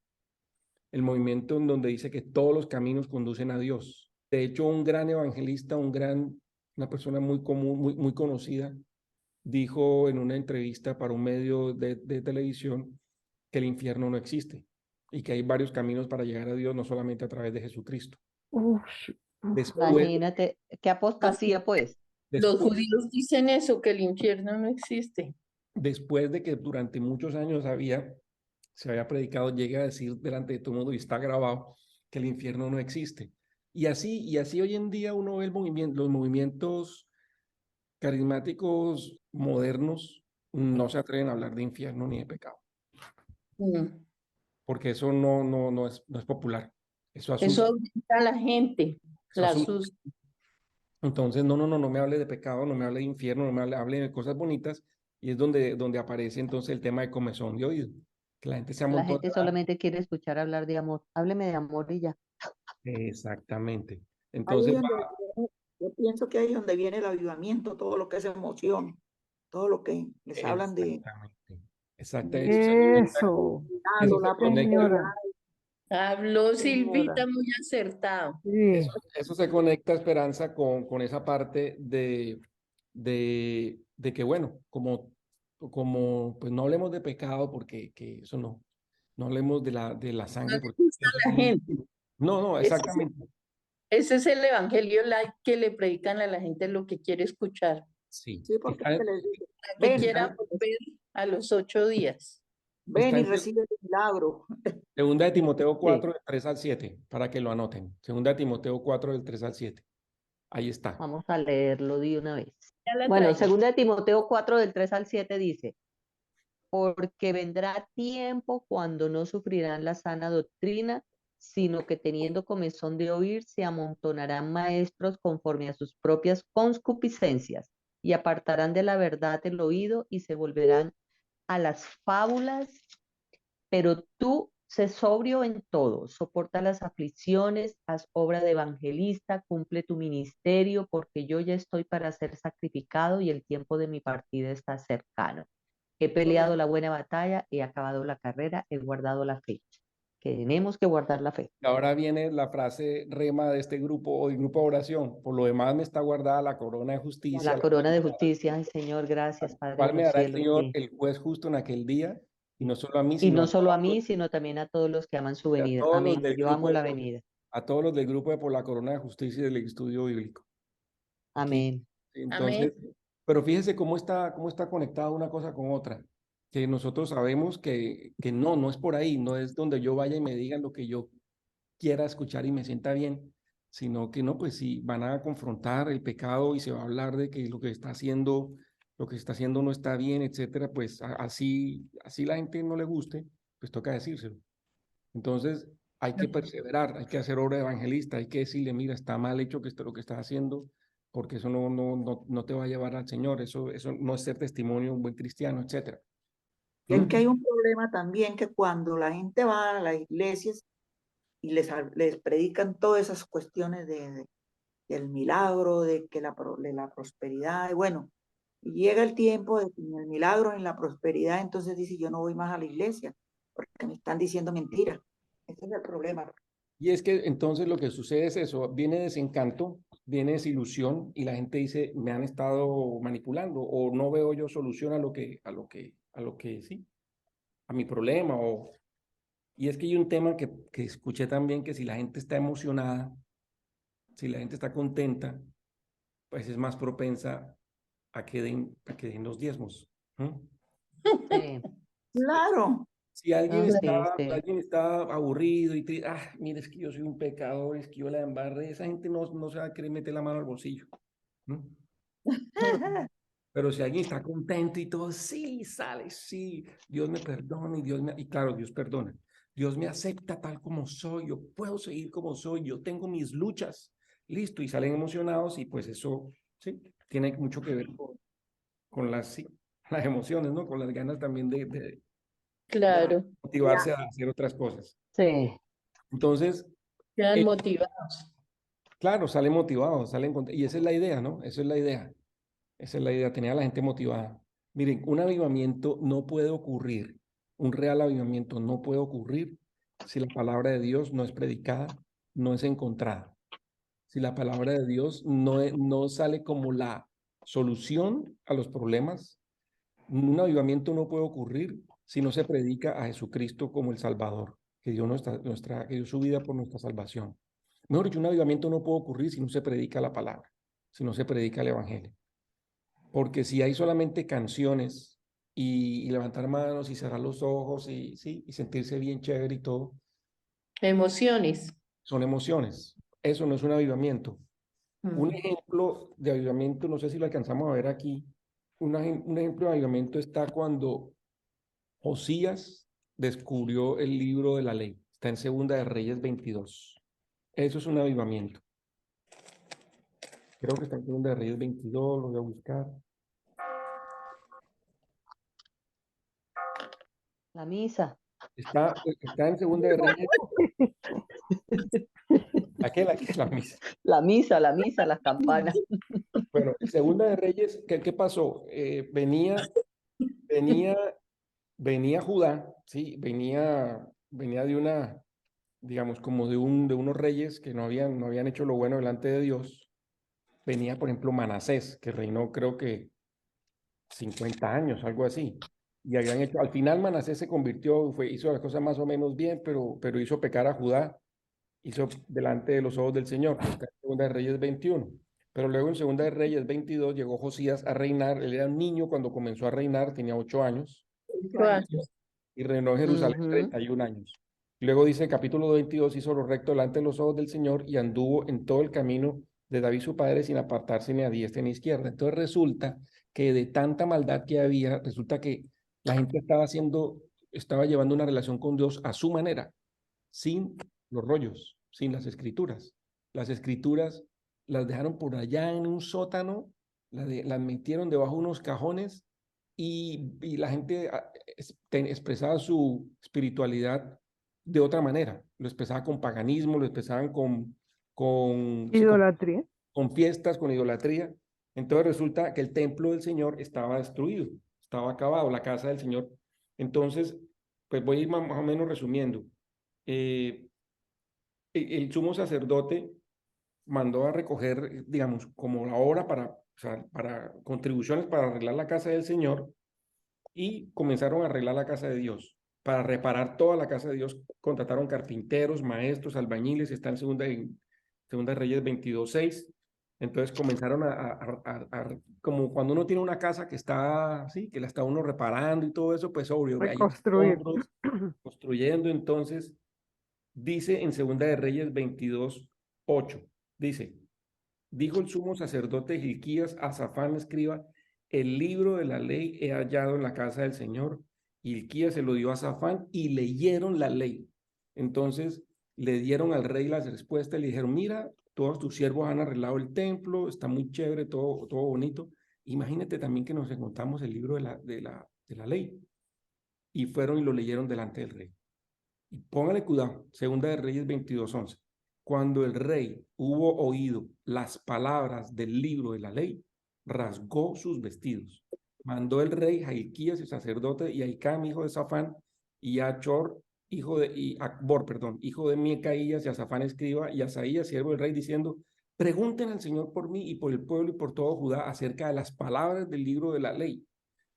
[SPEAKER 2] el movimiento en donde dice que todos los caminos conducen a Dios. De hecho, un gran evangelista, una persona muy común, muy conocida, dijo en una entrevista para un medio de televisión que el infierno no existe y que hay varios caminos para llegar a Dios, no solamente a través de Jesucristo.
[SPEAKER 5] Uf,
[SPEAKER 2] Después,
[SPEAKER 1] Imagínate, qué apostasía, pues.
[SPEAKER 3] Los
[SPEAKER 2] después,
[SPEAKER 3] judíos dicen eso, que el infierno no existe.
[SPEAKER 2] después de que durante muchos años se había predicado, llega a decir delante de todo el mundo y está grabado que el infierno no existe. Y así hoy en día uno ve los movimientos carismáticos modernos no se atreven a hablar de infierno ni de pecado,
[SPEAKER 3] Mm.
[SPEAKER 2] porque eso no es popular. Eso
[SPEAKER 3] Eso
[SPEAKER 2] asusta,
[SPEAKER 3] ahorita a la gente,
[SPEAKER 2] eso
[SPEAKER 3] la
[SPEAKER 2] asusta.
[SPEAKER 3] asusta.
[SPEAKER 2] Entonces, no me hable de pecado, no me hable de infierno, no me hable de cosas bonitas, y es donde aparece entonces el tema de comezón de oído, que la gente se
[SPEAKER 1] La
[SPEAKER 2] amontona.
[SPEAKER 1] gente solamente quiere escuchar hablar de amor. Hábleme de amor y ya.
[SPEAKER 2] Exactamente.
[SPEAKER 6] Ahí
[SPEAKER 2] Entonces,
[SPEAKER 6] es donde yo pienso que ahí es donde viene el avivamiento, todo lo que es emoción, todo lo que les hablan de
[SPEAKER 2] exactamente, exacto.
[SPEAKER 5] eso, sí,
[SPEAKER 2] Eso
[SPEAKER 6] cuidado,
[SPEAKER 2] se
[SPEAKER 6] la
[SPEAKER 2] conecta,
[SPEAKER 5] señora,
[SPEAKER 6] prosperidad,
[SPEAKER 3] Habló
[SPEAKER 5] señora,
[SPEAKER 3] Silvita muy acertado.
[SPEAKER 5] sí.
[SPEAKER 2] eso se conecta, Esperanza, con esa parte de que, bueno, como, pues no hablemos de pecado, porque que eso no hablemos de la
[SPEAKER 3] No
[SPEAKER 2] sangre,
[SPEAKER 3] le
[SPEAKER 2] porque
[SPEAKER 3] gusta
[SPEAKER 2] eso
[SPEAKER 3] a la gente.
[SPEAKER 2] no, exactamente.
[SPEAKER 3] Ese es el evangelio light que le predican a la gente lo que quiere escuchar,
[SPEAKER 2] Sí,
[SPEAKER 6] sí, porque
[SPEAKER 2] está,
[SPEAKER 6] se les dice,
[SPEAKER 3] para que
[SPEAKER 6] ven,
[SPEAKER 3] quiera volver a los 8 días.
[SPEAKER 6] ven
[SPEAKER 2] está
[SPEAKER 6] y
[SPEAKER 2] en
[SPEAKER 6] recibe el milagro.
[SPEAKER 2] Segunda de Timoteo
[SPEAKER 1] Sí,
[SPEAKER 2] 4, del 3 al 7, para que lo anoten. Segunda de Timoteo 4, del 3 al 7. Ahí está.
[SPEAKER 1] vamos a leerlo de una vez.
[SPEAKER 3] Ya la
[SPEAKER 1] Bueno,
[SPEAKER 3] traigo.
[SPEAKER 1] segunda de Timoteo 4 del 3 al 7 dice, porque vendrá tiempo cuando no sufrirán la sana doctrina, sino que teniendo comezón de oír, se amontonarán maestros conforme a sus propias concupiscencias, y apartarán de la verdad el oído y se volverán a las fábulas. Pero tú sé sobrio en todo, soporta las aflicciones, haz obra de evangelista, cumple tu ministerio, porque yo ya estoy para ser sacrificado y el tiempo de mi partida está cercano. He peleado la buena batalla, he acabado la carrera, he guardado la fe. Que tenemos que guardar la fe.
[SPEAKER 2] Ahora viene la frase rema de este grupo o del grupo de oración. Por lo demás me está guardada la corona de justicia,
[SPEAKER 1] La corona de justicia, ay Señor, gracias,
[SPEAKER 2] la
[SPEAKER 1] Padre de
[SPEAKER 2] cual me
[SPEAKER 1] los
[SPEAKER 2] dará el
[SPEAKER 1] cielos.
[SPEAKER 2] Señor,
[SPEAKER 1] Sí.
[SPEAKER 2] el juez justo en aquel día, y no solo a mí,
[SPEAKER 1] Y
[SPEAKER 2] sino
[SPEAKER 1] no solo a mí, sino también a todos los que aman su
[SPEAKER 2] a
[SPEAKER 1] venida.
[SPEAKER 2] todos los
[SPEAKER 1] Amén.
[SPEAKER 2] del
[SPEAKER 1] Yo
[SPEAKER 2] grupo
[SPEAKER 1] amo
[SPEAKER 2] de
[SPEAKER 1] la
[SPEAKER 2] por,
[SPEAKER 1] venida.
[SPEAKER 2] a todos los del grupo de por la corona de justicia y del estudio bíblico. Aquí.
[SPEAKER 1] Amén.
[SPEAKER 2] Entonces, pero fíjese cómo está conectada una cosa con otra, que nosotros sabemos que no es por ahí, no es donde yo vaya y me digan lo que yo quiera escuchar y me sienta bien, sino que no, pues si van a confrontar el pecado y se va a hablar de que lo que está haciendo no está bien, etcétera, pues así la gente no le guste, pues toca decírselo. Entonces, hay que perseverar, hay que hacer obra de evangelista, hay que decirle, mira, está mal hecho que esto lo que estás haciendo, porque eso no te va a llevar al Señor, eso no es ser testimonio, un buen cristiano, etcétera.
[SPEAKER 6] Y es que hay un problema también que cuando la gente va a las iglesias y les predican todas esas cuestiones del milagro, de la prosperidad, y bueno, y llega el tiempo de que en el milagro, en la prosperidad, entonces dice, yo no voy más a la iglesia, porque me están diciendo mentiras. Ese es el problema.
[SPEAKER 2] Y es que entonces lo que sucede es eso, viene desencanto, viene desilusión y la gente dice, me han estado manipulando o no veo yo solución a lo que sí, a mi problema. Y es que hay un tema que escuché también, que si la gente está emocionada, si la gente está contenta, pues es más propensa a que den los diezmos.
[SPEAKER 1] Sí,
[SPEAKER 6] Claro,
[SPEAKER 2] Si alguien
[SPEAKER 1] no,
[SPEAKER 2] está,
[SPEAKER 1] sí, sí.
[SPEAKER 2] alguien está aburrido y te mira, es que yo soy un pecador, es que yo la embarré, esa gente no se va a querer meter la mano al bolsillo. ¿No? Pero si alguien está contento y todo, sí, sale, sí, Dios me perdona y claro, Dios perdona. Dios me acepta tal como soy, yo puedo seguir como soy, yo tengo mis luchas, listo, y salen emocionados y pues eso, sí, tiene mucho que ver con sí, las emociones, ¿no? Con las ganas también de
[SPEAKER 3] Claro,
[SPEAKER 2] motivarse a hacer otras cosas.
[SPEAKER 1] Sí.
[SPEAKER 2] Entonces,
[SPEAKER 3] quedan
[SPEAKER 2] eh,
[SPEAKER 3] motivados.
[SPEAKER 2] claro, salen motivados, y esa es la idea, ¿no? Esa es la idea. Esa es la idea, tener a la gente motivada. Miren, un avivamiento no puede ocurrir, un real avivamiento no puede ocurrir si la palabra de Dios no es predicada, no es encontrada. Si la palabra de Dios no sale como la solución a los problemas, un avivamiento no puede ocurrir si no se predica a Jesucristo como el Salvador, que dio su vida por nuestra salvación. Mejor dicho, un avivamiento no puede ocurrir si no se predica la palabra, si no se predica el Evangelio. Porque si hay solamente canciones y levantar manos y cerrar los ojos y sentirse bien chévere y todo,
[SPEAKER 3] Emociones.
[SPEAKER 2] son emociones. Eso no es un avivamiento. Un
[SPEAKER 3] Mm.
[SPEAKER 2] ejemplo de avivamiento, no sé si lo alcanzamos a ver aquí, un ejemplo de avivamiento está cuando Josías descubrió el libro de la ley. Está en Segunda de Reyes 22. Eso es un avivamiento. Creo que está en Segunda de Reyes 22, lo voy a buscar.
[SPEAKER 1] La misa.
[SPEAKER 2] Está en Segunda de Reyes. La misa.
[SPEAKER 1] La misa, las campanas.
[SPEAKER 2] Bueno, Segunda de Reyes, ¿qué pasó? Venía, venía Judá, sí, venía de digamos, como de unos reyes que no habían hecho lo bueno delante de Dios. Venía, por ejemplo, Manasés, que reinó creo que 50 años, algo así. Y al final Manasés se convirtió, hizo las cosas más o menos bien, pero hizo pecar a Judá, hizo delante de los ojos del Señor, que está en Segunda de Reyes 21. Pero luego en Segunda de Reyes 22 llegó Josías a reinar. Él era un niño cuando comenzó a reinar, tenía 8 años,
[SPEAKER 3] 8 años.
[SPEAKER 2] y reinó en Jerusalén
[SPEAKER 1] Ujú.
[SPEAKER 2] 31 años. Luego dice, capítulo 22, hizo lo recto delante de los ojos del Señor y anduvo en todo el camino de David su padre sin apartarse ni a diestra ni a izquierda. Entonces resulta que de tanta maldad que había, resulta que La gente estaba llevando una relación con Dios a su manera, sin los rollos, sin las escrituras. Las escrituras las dejaron por allá en un sótano, las metieron debajo de unos cajones y la gente expresaba su espiritualidad de otra manera. Lo expresaba con paganismo, lo expresaban sí,
[SPEAKER 5] Idolatría.
[SPEAKER 2] con fiestas, con idolatría. Entonces resulta que el templo del Señor estaba destruido, estaba acabado, la casa del Señor. Entonces, pues voy a ir más o menos resumiendo. El sumo sacerdote mandó a recoger, digamos, como la obra o sea, para contribuciones para arreglar la casa del Señor y comenzaron a arreglar la casa de Dios. Para reparar toda la casa de Dios, contrataron carpinteros, maestros, albañiles, está en Segunda Reyes 22:6. Entonces comenzaron como cuando uno tiene una casa que está así, que la está uno reparando y todo eso, pues obvio, hay
[SPEAKER 5] Reconstruir.
[SPEAKER 2] escombros, construyendo. Entonces, dice en Segunda de Reyes 22:8, dice, dijo el sumo sacerdote Hilquías a Safán escriba, el libro de la ley he hallado en la casa del Señor. Hilquías se lo dio a Safán y leyeron la ley. Entonces le dieron al rey las respuestas y le dijeron, mira, todos tus siervos han arreglado el templo, está muy chévere, todo bonito. Imagínate también que nos encontramos el libro de la ley. Y fueron y lo leyeron delante del rey. Y póngale cuidado, Segunda de Reyes 22:11. Cuando el rey hubo oído las palabras del libro de la ley, rasgó sus vestidos. Mandó el rey a Hilquías, el sacerdote, y a Hicam, hijo de Safán, y a Achor, y Acbor, perdón, hijo de Micaías, y a Safán escriba, y a Asaías, siervo del rey, diciendo, pregunten al Señor por mí y por el pueblo y por todo Judá acerca de las palabras del libro de la ley,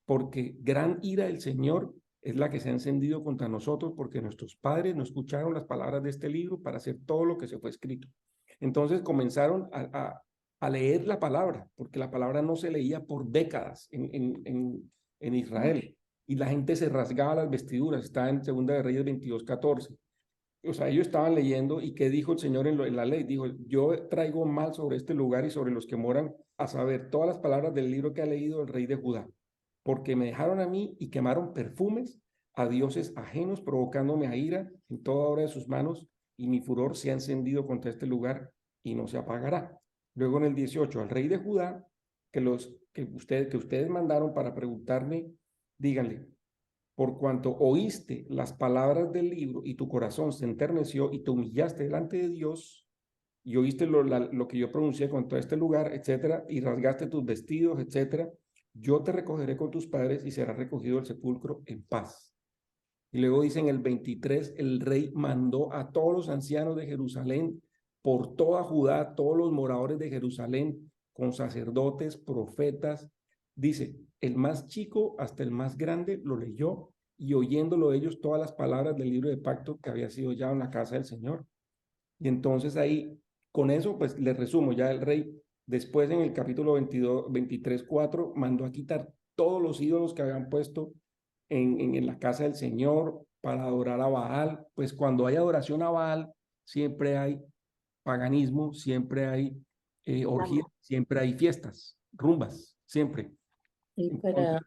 [SPEAKER 2] porque gran ira del Señor es la que se ha encendido contra nosotros, porque nuestros padres no escucharon las palabras de este libro para hacer todo lo que se fue escrito. Entonces comenzaron a leer la palabra, porque la palabra no se leía por décadas en Israel, y la gente se rasgaba las vestiduras. Está en Segunda de Reyes 22:14. O sea, ellos estaban leyendo, y ¿qué dijo el Señor en la ley? Dijo, yo traigo mal sobre este lugar y sobre los que moran, a saber, todas las palabras del libro que ha leído el rey de Judá, porque me dejaron a mí y quemaron perfumes a dioses ajenos, provocándome a ira en toda obra de sus manos, y mi furor se ha encendido contra este lugar y no se apagará. Luego en el 18, al rey de Judá, que ustedes mandaron para preguntarme, díganle, por cuanto oíste las palabras del libro y tu corazón se enterneció y te humillaste delante de Dios y oíste lo que yo pronuncié contra este lugar, etcétera, y rasgaste tus vestidos, etcétera, yo te recogeré con tus padres y serás recogido del sepulcro en paz. Y luego dice en el 23, el rey mandó a todos los ancianos de Jerusalén, por toda Judá, todos los moradores de Jerusalén, con sacerdotes, profetas. Dice, el más chico hasta el más grande lo leyó, y oyéndolo ellos todas las palabras del libro de pacto que había sido ya en la casa del Señor. Y entonces ahí, con eso, pues les resumo, ya el rey, después en el capítulo 23:4, mandó a quitar todos los ídolos que habían puesto en la casa del Señor para adorar a Baal. Pues cuando hay adoración a Baal, siempre hay paganismo, siempre hay orgías, siempre hay fiestas, rumbas, siempre.
[SPEAKER 3] Y para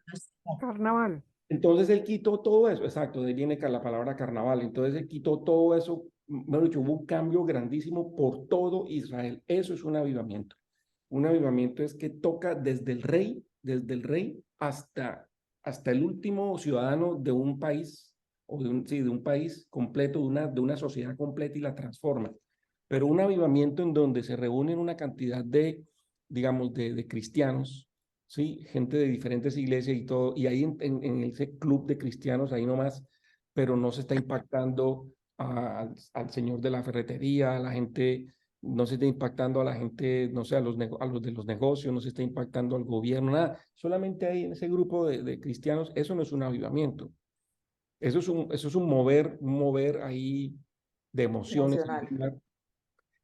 [SPEAKER 5] Carnaval.
[SPEAKER 2] Entonces él quitó todo eso, exacto, de ahí viene la palabra carnaval. Entonces él quitó todo eso, mejor dicho, hubo un cambio grandísimo por todo Israel. Eso es un avivamiento. Un avivamiento es que toca desde el rey hasta el último ciudadano de un país, o de un país completo, de una sociedad completa, y la transforma. Pero un avivamiento en donde se reúnen una cantidad digamos, de cristianos, ¿sí? Gente de diferentes iglesias y todo, y ahí en ese club de cristianos, ahí nomás, pero no se está impactando al señor de la ferretería, a la gente, no se está impactando a la gente, no sé, a los de los negocios, no se está impactando al gobierno, nada, solamente ahí en ese grupo de cristianos. Eso no es un avivamiento, eso es un mover ahí de emociones.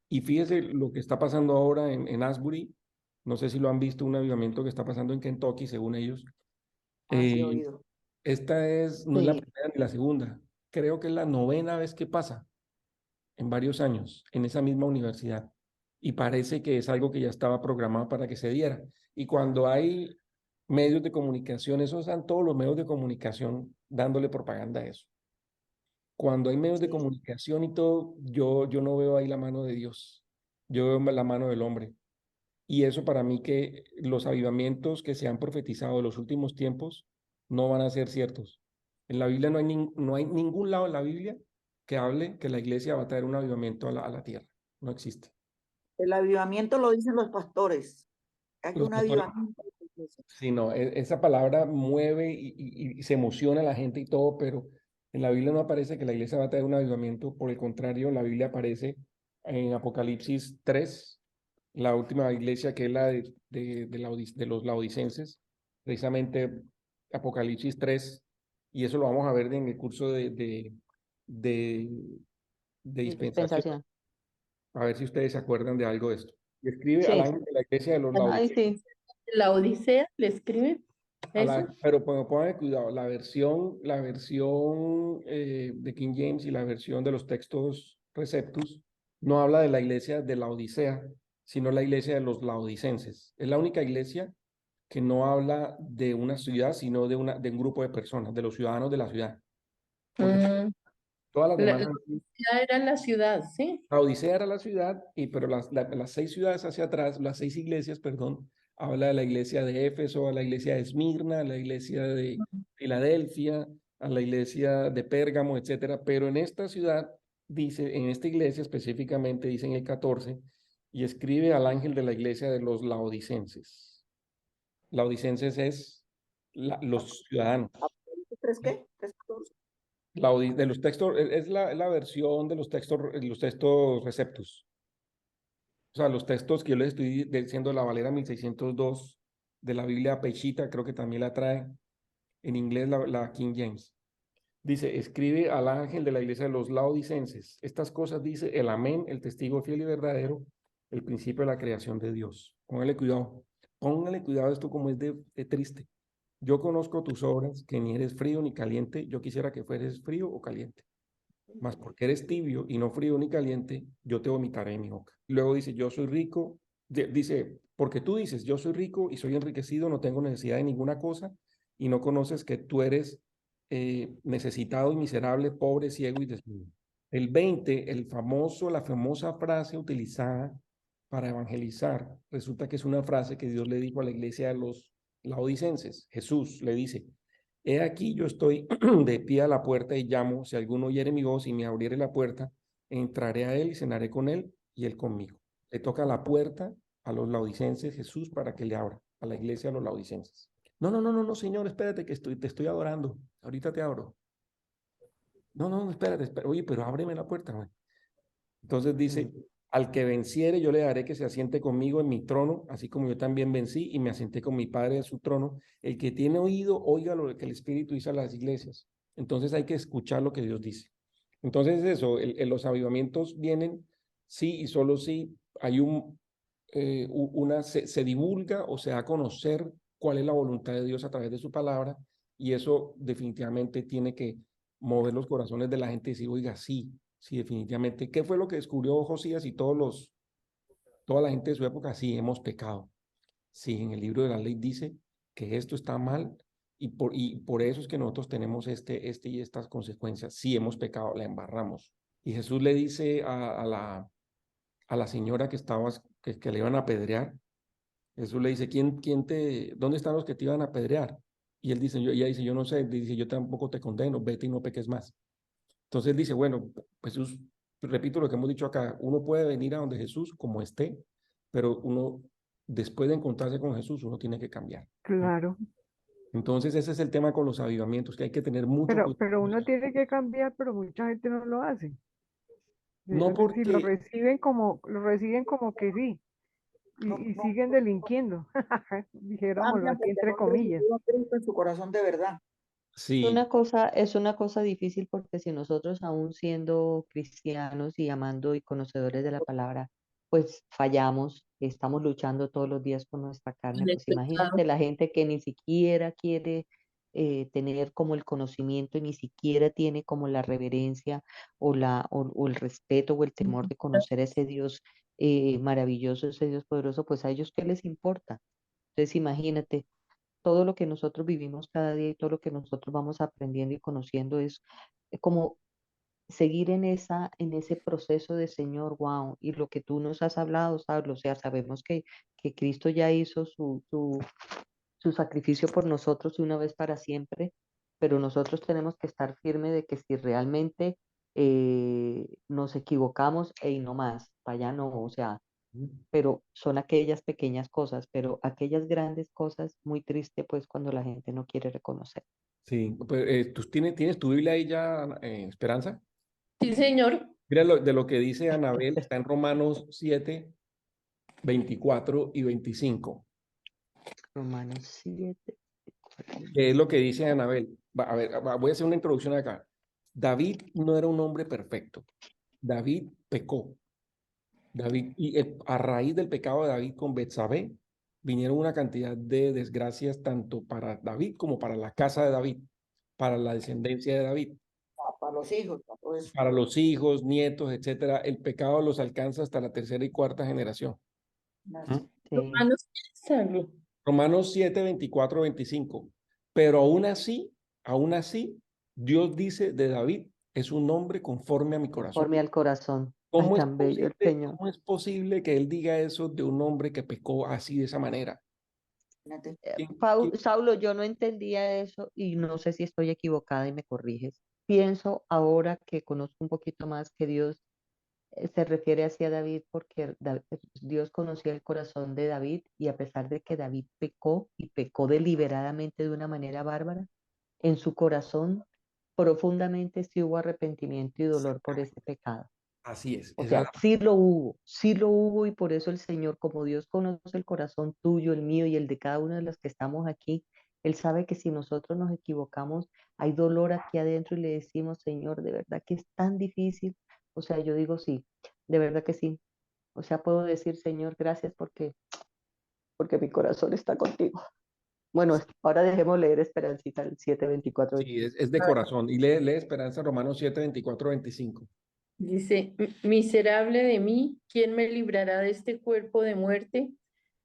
[SPEAKER 2] Y fíjese lo que está pasando ahora en Asbury. No sé si lo han visto, un avivamiento que está pasando en Kentucky, según ellos.
[SPEAKER 6] Sí,
[SPEAKER 2] Eh,
[SPEAKER 6] oído.
[SPEAKER 2] esta no es la
[SPEAKER 1] Sí.
[SPEAKER 2] primera ni la segunda. Creo que es la 9ª vez que pasa en varios años en esa misma universidad. Y parece que es algo que ya estaba programado para que se diera. Y cuando hay medios de comunicación, esos están todos los medios de comunicación dándole propaganda a eso. Cuando hay medios de
[SPEAKER 6] Sí,
[SPEAKER 2] comunicación y todo, yo no veo ahí la mano de Dios, yo veo la mano del hombre. Y eso para mí que los avivamientos que se han profetizado en los últimos tiempos no van a ser ciertos. En la Biblia no hay ningún lado en la Biblia que hable que la iglesia va a traer un avivamiento a la tierra. No existe.
[SPEAKER 6] el avivamiento lo dicen los pastores. Hay
[SPEAKER 2] Los
[SPEAKER 6] un
[SPEAKER 2] pastores,
[SPEAKER 6] avivamiento de la iglesia.
[SPEAKER 2] sí, no, esa palabra mueve y se emociona a la gente y todo, pero en la Biblia no aparece que la iglesia va a traer un avivamiento. Por el contrario, la Biblia aparece en Apocalipsis 3, la última iglesia que es la de los laodicenses, precisamente Apocalipsis 3, y eso lo vamos a ver en el curso de, de
[SPEAKER 1] de
[SPEAKER 2] dispensación,
[SPEAKER 1] dispensación.
[SPEAKER 2] a ver si ustedes se acuerdan de algo de esto. Y escribe al
[SPEAKER 1] Sí,
[SPEAKER 2] ángel de la iglesia de los
[SPEAKER 1] ay,
[SPEAKER 2] laodicenses.
[SPEAKER 1] sí,
[SPEAKER 3] La Odisea, ¿le escribe eso?
[SPEAKER 2] Pero pongan cuidado, la versión de King James y la versión de los textos receptus no habla de la iglesia de la Odisea, sino la iglesia de los laodicenses. Es la única iglesia que no habla de una ciudad, sino de un grupo de personas, de los ciudadanos de la ciudad. Porque
[SPEAKER 3] Mm,
[SPEAKER 2] todas las demás
[SPEAKER 3] la Odisea era la ciudad, ¿sí?
[SPEAKER 2] la Odisea era la ciudad, pero las 6 ciudades hacia atrás, las 6 iglesias, perdón, habla de la iglesia de Éfeso, a la iglesia de Esmirna, a la iglesia de Filadelfia, a la iglesia de Pérgamo, etcétera. Pero en esta ciudad, dice, en esta iglesia específicamente, dice en el 14, y escribe al ángel de la iglesia de los laodicenses. Laodicenses es los ciudadanos.
[SPEAKER 6] ¿Apocalipsis 3 qué? 3:14.
[SPEAKER 2] De los textos, es la versión de los textos receptus. O sea, los textos que yo les estoy diciendo, la Valera 1602 de la Biblia Peshita, creo que también la trae en inglés la King James. Dice, escribe al ángel de la iglesia de los laodicenses. Estas cosas dice el amén, el testigo fiel y verdadero, el principio de la creación de Dios. Póngale cuidado esto como es de triste. Yo conozco tus obras, que ni eres frío ni caliente. Yo quisiera que fueres frío o caliente. Mas porque eres tibio y no frío ni caliente, yo te vomitaré en mi boca. Luego dice, yo soy rico. Dice, porque tú dices, yo soy rico y soy enriquecido, no tengo necesidad de ninguna cosa, y no conoces que tú eres necesitado y miserable, pobre, ciego y desnudo. El 20, la famosa frase utilizada para evangelizar, resulta que es una frase que Dios le dijo a la iglesia de los laodicenses. Jesús le dice, he aquí yo estoy de pie a la puerta y llamo, si alguno oyere mi voz y me abriere la puerta, entraré a él y cenaré con él y él conmigo. Le toca la puerta a los laodicenses Jesús para que le abra, a la iglesia a los laodicenses. No, no, no, no, no, Señor, espérate que te estoy adorando. Ahorita te abro. No, no, espérate. Oye, pero ábreme la puerta, güey. Entonces dice, al que venciere yo le daré que se asiente conmigo en mi trono, así como yo también vencí y me asenté con mi Padre en su trono. El que tiene oído, oiga lo que el Espíritu dice a las iglesias. Entonces hay que escuchar lo que Dios dice. Entonces eso, los avivamientos vienen, sí y solo sí, hay se divulga o se da a conocer cuál es la voluntad de Dios a través de su palabra, y eso definitivamente tiene que mover los corazones de la gente y decir, oiga, sí, sí, definitivamente. ¿Qué fue lo que descubrió Josías y toda la gente de su época? Sí, hemos pecado. Sí, en el libro de la ley dice que esto está mal, y por eso es que nosotros tenemos y estas consecuencias. Sí, hemos pecado, la embarramos. Y Jesús le dice a la señora que le iban a apedrear. Jesús le dice, ¿dónde están los que te iban a apedrear? Y ella dice, yo no sé. Dice, yo tampoco te condeno, vete y no peques más. Entonces él dice, bueno, Jesús, repito lo que hemos dicho acá, uno puede venir a donde Jesús como esté, pero uno, después de encontrarse con Jesús, uno tiene que cambiar.
[SPEAKER 5] Claro,
[SPEAKER 2] Entonces ese es el tema con los avivamientos, que hay que tener mucho cuidado.
[SPEAKER 5] pero uno tiene que cambiar, pero mucha gente no lo hace.
[SPEAKER 2] No
[SPEAKER 5] Es decir,
[SPEAKER 2] porque,
[SPEAKER 5] lo reciben como que sí,
[SPEAKER 6] No,
[SPEAKER 5] y
[SPEAKER 6] no,
[SPEAKER 5] siguen delinquiendo, dijéramoslo
[SPEAKER 6] cambian
[SPEAKER 5] aquí
[SPEAKER 6] porque
[SPEAKER 5] entre
[SPEAKER 6] no han
[SPEAKER 5] comillas.
[SPEAKER 6] recibido a Cristo en su corazón de verdad.
[SPEAKER 2] sí,
[SPEAKER 1] Es una cosa difícil porque si nosotros aún siendo cristianos y amando y conocedores de la palabra, pues fallamos, estamos luchando todos los días con nuestra carne,
[SPEAKER 3] En el
[SPEAKER 1] pues
[SPEAKER 3] pecado.
[SPEAKER 1] imagínate la gente que ni siquiera quiere tener como el conocimiento y ni siquiera tiene como la reverencia o el respeto o el temor de conocer a ese Dios maravilloso, ese Dios poderoso, pues a ellos qué les importa. Entonces imagínate todo lo que nosotros vivimos cada día y todo lo que nosotros vamos aprendiendo y conociendo es como seguir en ese proceso de Señor, wow, y lo que tú nos has hablado, ¿sabes? O sea, sabemos que Cristo ya hizo su sacrificio por nosotros una vez para siempre, pero nosotros tenemos que estar firmes de que si realmente nos equivocamos, y no más, para allá no, o sea, pero son aquellas pequeñas cosas, pero aquellas grandes cosas, muy triste pues cuando la gente no quiere reconocer.
[SPEAKER 2] Sí, pues, ¿tú tienes tu Biblia ahí ya, Esperanza?
[SPEAKER 3] Sí, señor.
[SPEAKER 2] Mira de lo que dice Anabel, está en Romanos 7, 24 y 25.
[SPEAKER 1] Romanos 7.
[SPEAKER 2] ¿Qué es lo que dice Anabel? A ver, voy a hacer una introducción acá. David no era un hombre perfecto. David pecó. A raíz del pecado de David con Betsabé, vinieron una cantidad de desgracias tanto para David como para la casa de David, para la descendencia de David,
[SPEAKER 6] Para los hijos, para todo eso.
[SPEAKER 2] para los hijos, nietos, etcétera. El pecado los alcanza hasta la tercera y cuarta generación. ¿Mm?
[SPEAKER 1] Sí,
[SPEAKER 3] Romanos 15.
[SPEAKER 2] Romanos 7, 24, 25. Pero aún así, Dios dice de David, es un hombre conforme a mi corazón.
[SPEAKER 1] conforme al corazón. Ay, tan bello el Señor.
[SPEAKER 2] ¿Cómo es posible que él diga eso de un hombre que pecó así de esa manera?
[SPEAKER 6] Imagínate.
[SPEAKER 1] Saulo, yo no entendía eso y no sé si estoy equivocada y me corriges. Pienso ahora que conozco un poquito más que Dios se refiere hacia David porque Dios conocía el corazón de David y a pesar de que David pecó y pecó deliberadamente de una manera bárbara, en su corazón profundamente sí hubo arrepentimiento y dolor por ese pecado.
[SPEAKER 2] Así es.
[SPEAKER 1] O
[SPEAKER 2] Esa
[SPEAKER 1] sea, sí lo hubo y por eso el Señor, como Dios conoce el corazón tuyo, el mío y el de cada uno de los que estamos aquí, Él sabe que si nosotros nos equivocamos, hay dolor aquí adentro y le decimos, Señor, de verdad que es tan difícil. O sea, yo digo sí, de verdad que sí. O sea, puedo decir, Señor, gracias porque mi corazón está contigo. Bueno, ahora dejemos leer Esperancita el 7:24.
[SPEAKER 2] sí, es de corazón. Y lee Esperanza Romanos 7, 24, 25.
[SPEAKER 3] Dice, miserable de mí, ¿quién me librará de este cuerpo de muerte?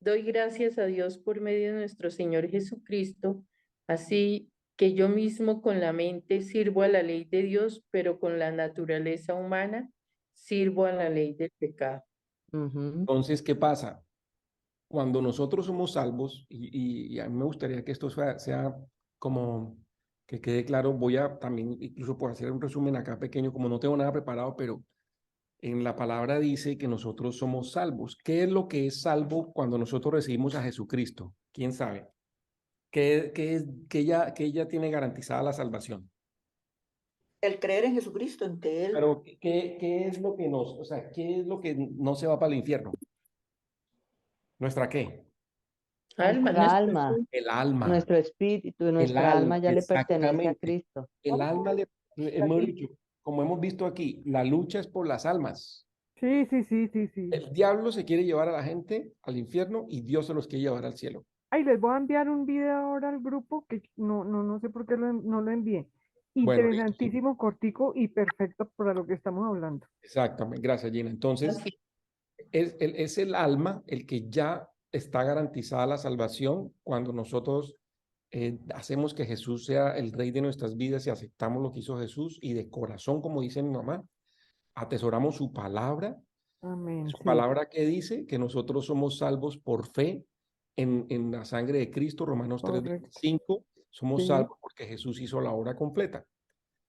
[SPEAKER 3] Doy gracias a Dios por medio de nuestro Señor Jesucristo, así que yo mismo con la mente sirvo a la ley de Dios, pero con la naturaleza humana sirvo a la ley del pecado.
[SPEAKER 1] Ujú.
[SPEAKER 2] Entonces, ¿qué pasa? Cuando nosotros somos salvos, y a mí me gustaría que esto sea como que quede claro, voy a también, incluso puedo hacer un resumen acá pequeño, como no tengo nada preparado, pero en la palabra dice que nosotros somos salvos. ¿Qué es lo que es salvo cuando nosotros recibimos a Jesucristo? ¿Quién sabe? ¿Qué es que ella tiene garantizada la salvación?
[SPEAKER 6] El creer en Jesucristo, en que Él,
[SPEAKER 2] Pero ¿qué es lo que o sea, qué es lo que no se va para el infierno? ¿Nuestra qué?
[SPEAKER 3] Alma,
[SPEAKER 1] Nuestra
[SPEAKER 3] nuestra
[SPEAKER 1] alma,
[SPEAKER 2] El alma.
[SPEAKER 1] nuestro espíritu,
[SPEAKER 2] El
[SPEAKER 1] nuestra
[SPEAKER 2] alma,
[SPEAKER 1] alma ya le pertenece a
[SPEAKER 2] exactamente.
[SPEAKER 1] Cristo.
[SPEAKER 2] El alma, hemos dicho, como hemos visto aquí, la lucha es por las almas.
[SPEAKER 5] Sí, sí, sí, sí, sí.
[SPEAKER 2] El diablo se quiere llevar a la gente al infierno y Dios se los quiere llevar al cielo.
[SPEAKER 5] Ay, les voy a enviar un video ahora al grupo que no sé por qué no lo envié.
[SPEAKER 2] Bueno, listo, sí.
[SPEAKER 5] Interesantísimo, cortico y perfecto para lo que estamos hablando.
[SPEAKER 2] Exactamente. Gracias, Gina. Entonces,
[SPEAKER 3] Así.
[SPEAKER 2] es el alma el que ya está garantizada la salvación cuando nosotros hacemos que Jesús sea el rey de nuestras vidas y aceptamos lo que hizo Jesús y de corazón, como dice mi mamá, atesoramos su palabra.
[SPEAKER 5] Amén,
[SPEAKER 2] Su
[SPEAKER 5] sí,
[SPEAKER 2] palabra que dice que nosotros somos salvos por fe en la sangre de Cristo, Romanos
[SPEAKER 5] correcto.
[SPEAKER 2] 3:25, somos
[SPEAKER 5] Sí,
[SPEAKER 2] salvos porque Jesús hizo la obra completa,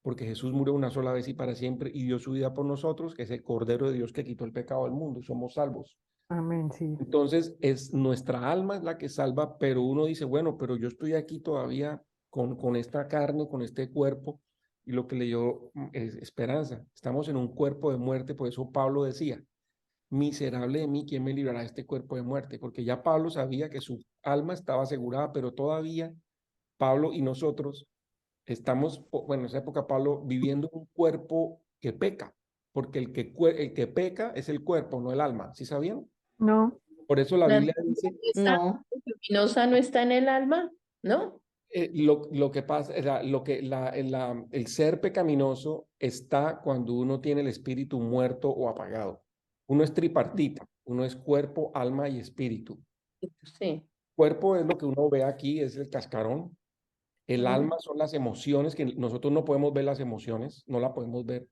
[SPEAKER 2] porque Jesús murió una sola vez y para siempre y dio su vida por nosotros, que es el Cordero de Dios que quitó el pecado del mundo, y somos salvos.
[SPEAKER 5] amén, sí.
[SPEAKER 2] Entonces, es nuestra alma la que salva, pero uno dice, bueno, pero yo estoy aquí todavía con esta carne, con este cuerpo, y lo que le dio es esperanza. Estamos en un cuerpo de muerte, por eso Pablo decía, miserable de mí, ¿quién me librará de este cuerpo de muerte? Porque ya Pablo sabía que su alma estaba asegurada, pero todavía Pablo y nosotros estamos, bueno, en esa época Pablo viviendo un cuerpo que peca, porque el que peca es el cuerpo, no el alma, ¿sí sabían?
[SPEAKER 5] No,
[SPEAKER 2] Por eso la
[SPEAKER 3] La
[SPEAKER 2] Biblia dice,
[SPEAKER 3] naturaleza
[SPEAKER 1] No,
[SPEAKER 3] luminosa no está en el alma, ¿no?
[SPEAKER 2] lo que pasa, el ser pecaminoso está cuando uno tiene el espíritu muerto o apagado. Uno es tripartita, uno es cuerpo, alma y espíritu.
[SPEAKER 3] Sí.
[SPEAKER 2] cuerpo es lo que uno ve aquí, es el cascarón. El
[SPEAKER 5] Ujú.
[SPEAKER 2] alma son las emociones, que nosotros no podemos ver las emociones, no la podemos ver,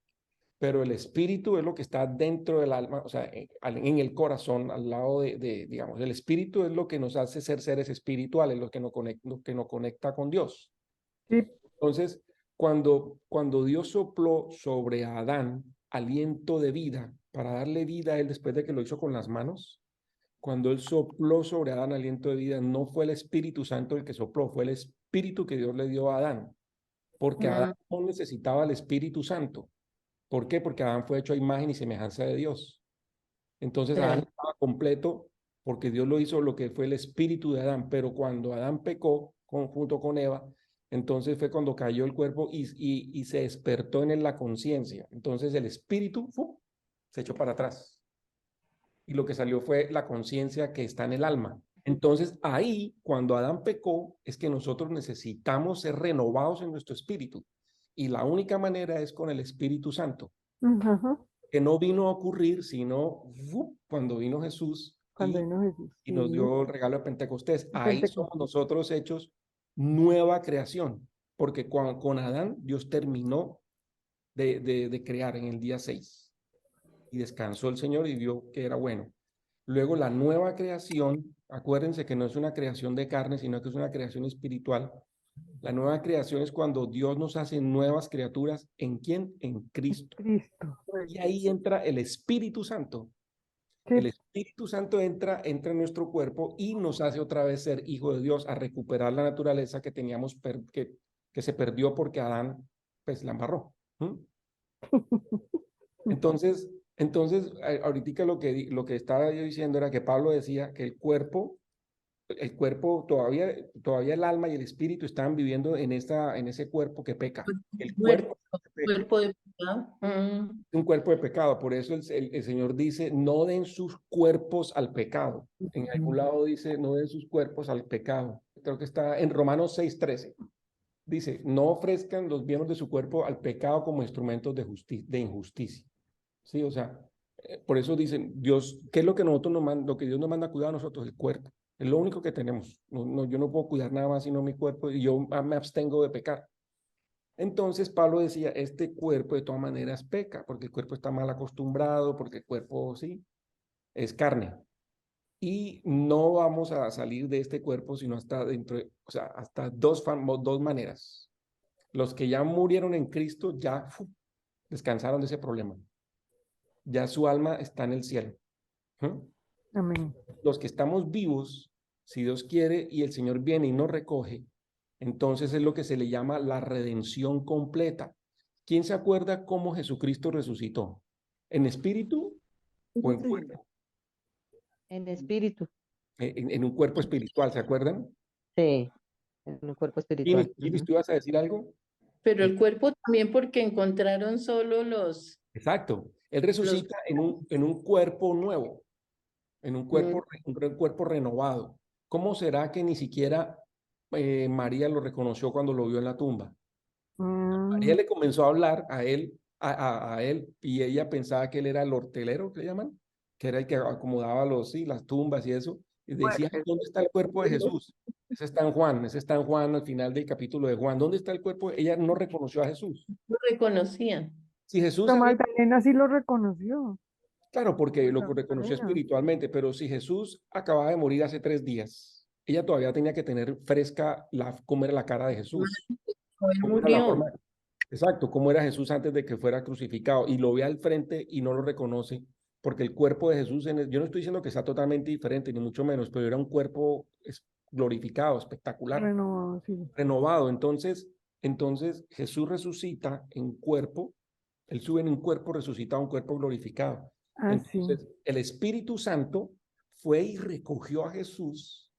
[SPEAKER 2] pero el espíritu es lo que está dentro del alma, o sea, en el corazón, al lado digamos, el espíritu es lo que nos hace ser seres espirituales, lo que nos conecta con Dios.
[SPEAKER 5] Sí,
[SPEAKER 2] Entonces, cuando Dios sopló sobre Adán aliento de vida, para darle vida a él después de que lo hizo con las manos, cuando él sopló sobre Adán aliento de vida, no fue el Espíritu Santo el que sopló, fue el Espíritu que Dios le dio a Adán, porque Adán
[SPEAKER 3] Mm,
[SPEAKER 2] no necesitaba el Espíritu Santo. ¿Por qué? Porque Adán fue hecho a imagen y semejanza de Dios. Entonces Adán
[SPEAKER 3] claro.
[SPEAKER 2] estaba completo porque Dios lo hizo lo que fue el espíritu de Adán, pero cuando Adán pecó junto con Eva, entonces fue cuando cayó el cuerpo y se despertó en él la conciencia. Entonces el espíritu se echó para atrás y lo que salió fue la conciencia que está en el alma. Entonces ahí, cuando Adán pecó, es que nosotros necesitamos ser renovados en nuestro espíritu. Y la única manera es con el Espíritu Santo,
[SPEAKER 5] ajá,
[SPEAKER 2] que no vino a ocurrir, sino cuando vino Jesús
[SPEAKER 5] cuando vino Jesús,
[SPEAKER 2] y nos
[SPEAKER 5] sí,
[SPEAKER 2] dio el regalo de Pentecostés. Ahí somos
[SPEAKER 5] Pentecostés.
[SPEAKER 2] nosotros hechos nueva creación, porque con Adán Dios terminó de crear en el día 6 y descansó el Señor y vio que era bueno. Luego la nueva creación, acuérdense que no es una creación de carne, sino que es una creación espiritual. La nueva creación es cuando Dios nos hace nuevas criaturas. ¿En quién? En Cristo.
[SPEAKER 5] Cristo.
[SPEAKER 2] Y ahí entra el Espíritu Santo.
[SPEAKER 5] Sí,
[SPEAKER 2] El Espíritu Santo entra en nuestro cuerpo y nos hace otra vez ser hijo de Dios, a recuperar la naturaleza que teníamos, que se perdió porque Adán, pues, la embarró. Entonces, ahorita lo que estaba yo diciendo era que Pablo decía que el cuerpo todavía el alma y el espíritu están viviendo en ese cuerpo que peca. El
[SPEAKER 3] Muerto,
[SPEAKER 2] cuerpo que peca.
[SPEAKER 3] cuerpo de pecado.
[SPEAKER 2] Un cuerpo de pecado. Por eso el Señor dice, no den sus cuerpos al pecado. En algún lado dice, no den sus cuerpos al pecado. Creo que está en Romanos 6:13. Dice, no ofrezcan los miembros de su cuerpo al pecado como instrumentos de injusticia. Sí, o sea, por eso dicen, Dios, ¿qué es lo que lo que Dios nos manda a cuidar a nosotros? El cuerpo. Es lo único que tenemos. Yo no puedo cuidar nada más sino mi cuerpo y yo me abstengo de pecar. Entonces Pablo decía, este cuerpo de todas maneras peca, porque el cuerpo está mal acostumbrado, porque el cuerpo, sí, es carne. Y no vamos a salir de este cuerpo sino hasta o sea, hasta dos maneras. Los que ya murieron en Cristo ya descansaron de ese problema. Ya su alma está en el cielo.
[SPEAKER 5] amén.
[SPEAKER 2] Los que estamos vivos, si Dios quiere y el Señor viene y nos recoge, entonces es lo que se le llama la redención completa. ¿Quién se acuerda cómo Jesucristo resucitó? ¿En espíritu o en cuerpo?
[SPEAKER 1] En espíritu,
[SPEAKER 2] En un cuerpo espiritual, ¿se acuerdan?
[SPEAKER 1] sí, en un cuerpo espiritual.
[SPEAKER 2] Kiris, ¿tú ibas a decir algo?
[SPEAKER 3] Pero el cuerpo también porque encontraron solo
[SPEAKER 2] Exacto. Él
[SPEAKER 3] los
[SPEAKER 2] resucita en un cuerpo nuevo, en un cuerpo renovado. ¿Cómo será que ni siquiera María lo reconoció cuando lo vio en la tumba? María
[SPEAKER 5] Mm,
[SPEAKER 2] le comenzó a hablar a él y ella pensaba que él era el hortelero, ¿qué le llaman? Que era el que acomodaba las tumbas y eso. Y
[SPEAKER 6] Bueno,
[SPEAKER 2] decía, ¿dónde está el cuerpo de Jesús? Ese está en Juan, al final del capítulo de Juan. ¿Dónde está el cuerpo? Ella no reconoció a Jesús.
[SPEAKER 3] lo reconocían.
[SPEAKER 2] Si Jesús
[SPEAKER 5] la
[SPEAKER 2] había,
[SPEAKER 5] Magdalena sí lo reconoció.
[SPEAKER 2] claro, porque lo
[SPEAKER 5] La
[SPEAKER 2] reconoció
[SPEAKER 5] Magdalena.
[SPEAKER 2] espiritualmente, pero si Jesús acababa de morir hace 3 días, ella todavía tenía que tener fresca cómo era la cara de Jesús,
[SPEAKER 3] Él
[SPEAKER 2] cómo era la
[SPEAKER 3] murió.
[SPEAKER 2] forma. Exacto, cómo era Jesús antes de que fuera crucificado y lo ve al frente y no lo reconoce, porque el cuerpo de Jesús, yo no estoy diciendo que sea totalmente diferente, ni mucho menos, pero era un cuerpo glorificado, espectacular,
[SPEAKER 5] Renovado, sí.
[SPEAKER 2] renovado. Entonces Jesús resucita en cuerpo, él sube en un cuerpo resucitado, un cuerpo glorificado.
[SPEAKER 5] Así.
[SPEAKER 2] Entonces el Espíritu Santo fue y recogió a Jesús.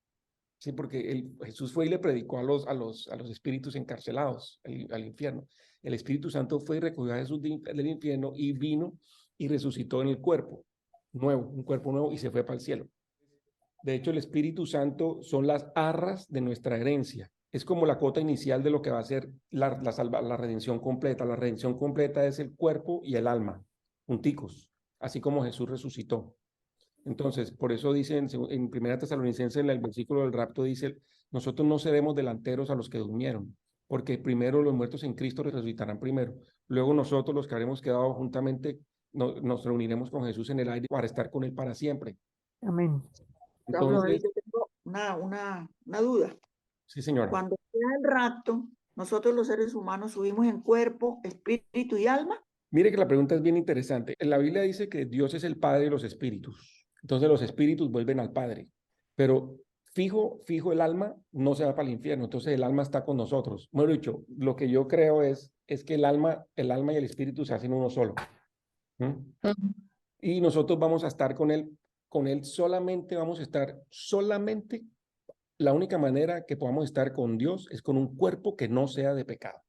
[SPEAKER 2] Sí, porque Jesús fue y le predicó a los espíritus encarcelados al infierno. El Espíritu Santo fue y recogió a Jesús del infierno y vino y resucitó en el cuerpo nuevo, un cuerpo nuevo y se fue para el cielo. De hecho, el Espíritu Santo son las arras de nuestra herencia. Es como la cuota inicial de lo que va a ser la redención completa. La redención completa es el cuerpo y el alma, junticos, así como Jesús resucitó. Entonces, por eso dice en Primera Tesalonicenses, en el versículo del rapto, dice, nosotros no seremos delanteros a los que durmieron, porque primero los muertos en Cristo resucitarán primero. Luego nosotros, los que habremos quedado juntamente, nos reuniremos con Jesús en el aire para estar con él para siempre.
[SPEAKER 5] Amén.
[SPEAKER 6] Pablo,
[SPEAKER 2] Entonces,
[SPEAKER 6] yo tengo una duda.
[SPEAKER 2] sí, señora.
[SPEAKER 6] Cuando sea el rapto, nosotros los seres humanos subimos en cuerpo, espíritu y alma.
[SPEAKER 2] Mire que la pregunta es bien interesante. En la Biblia dice que Dios es el Padre de los espíritus. Entonces los espíritus vuelven al Padre. Pero fijo el alma no se va para el infierno. Entonces el alma está con nosotros. Mejor dicho, lo que yo creo es que el alma y el espíritu se hacen uno solo. ¿Mm?
[SPEAKER 3] Ujú.
[SPEAKER 2] Y nosotros vamos a estar con él solamente, vamos a estar solamente, la única manera que podamos estar con Dios es con un cuerpo que no sea de pecado.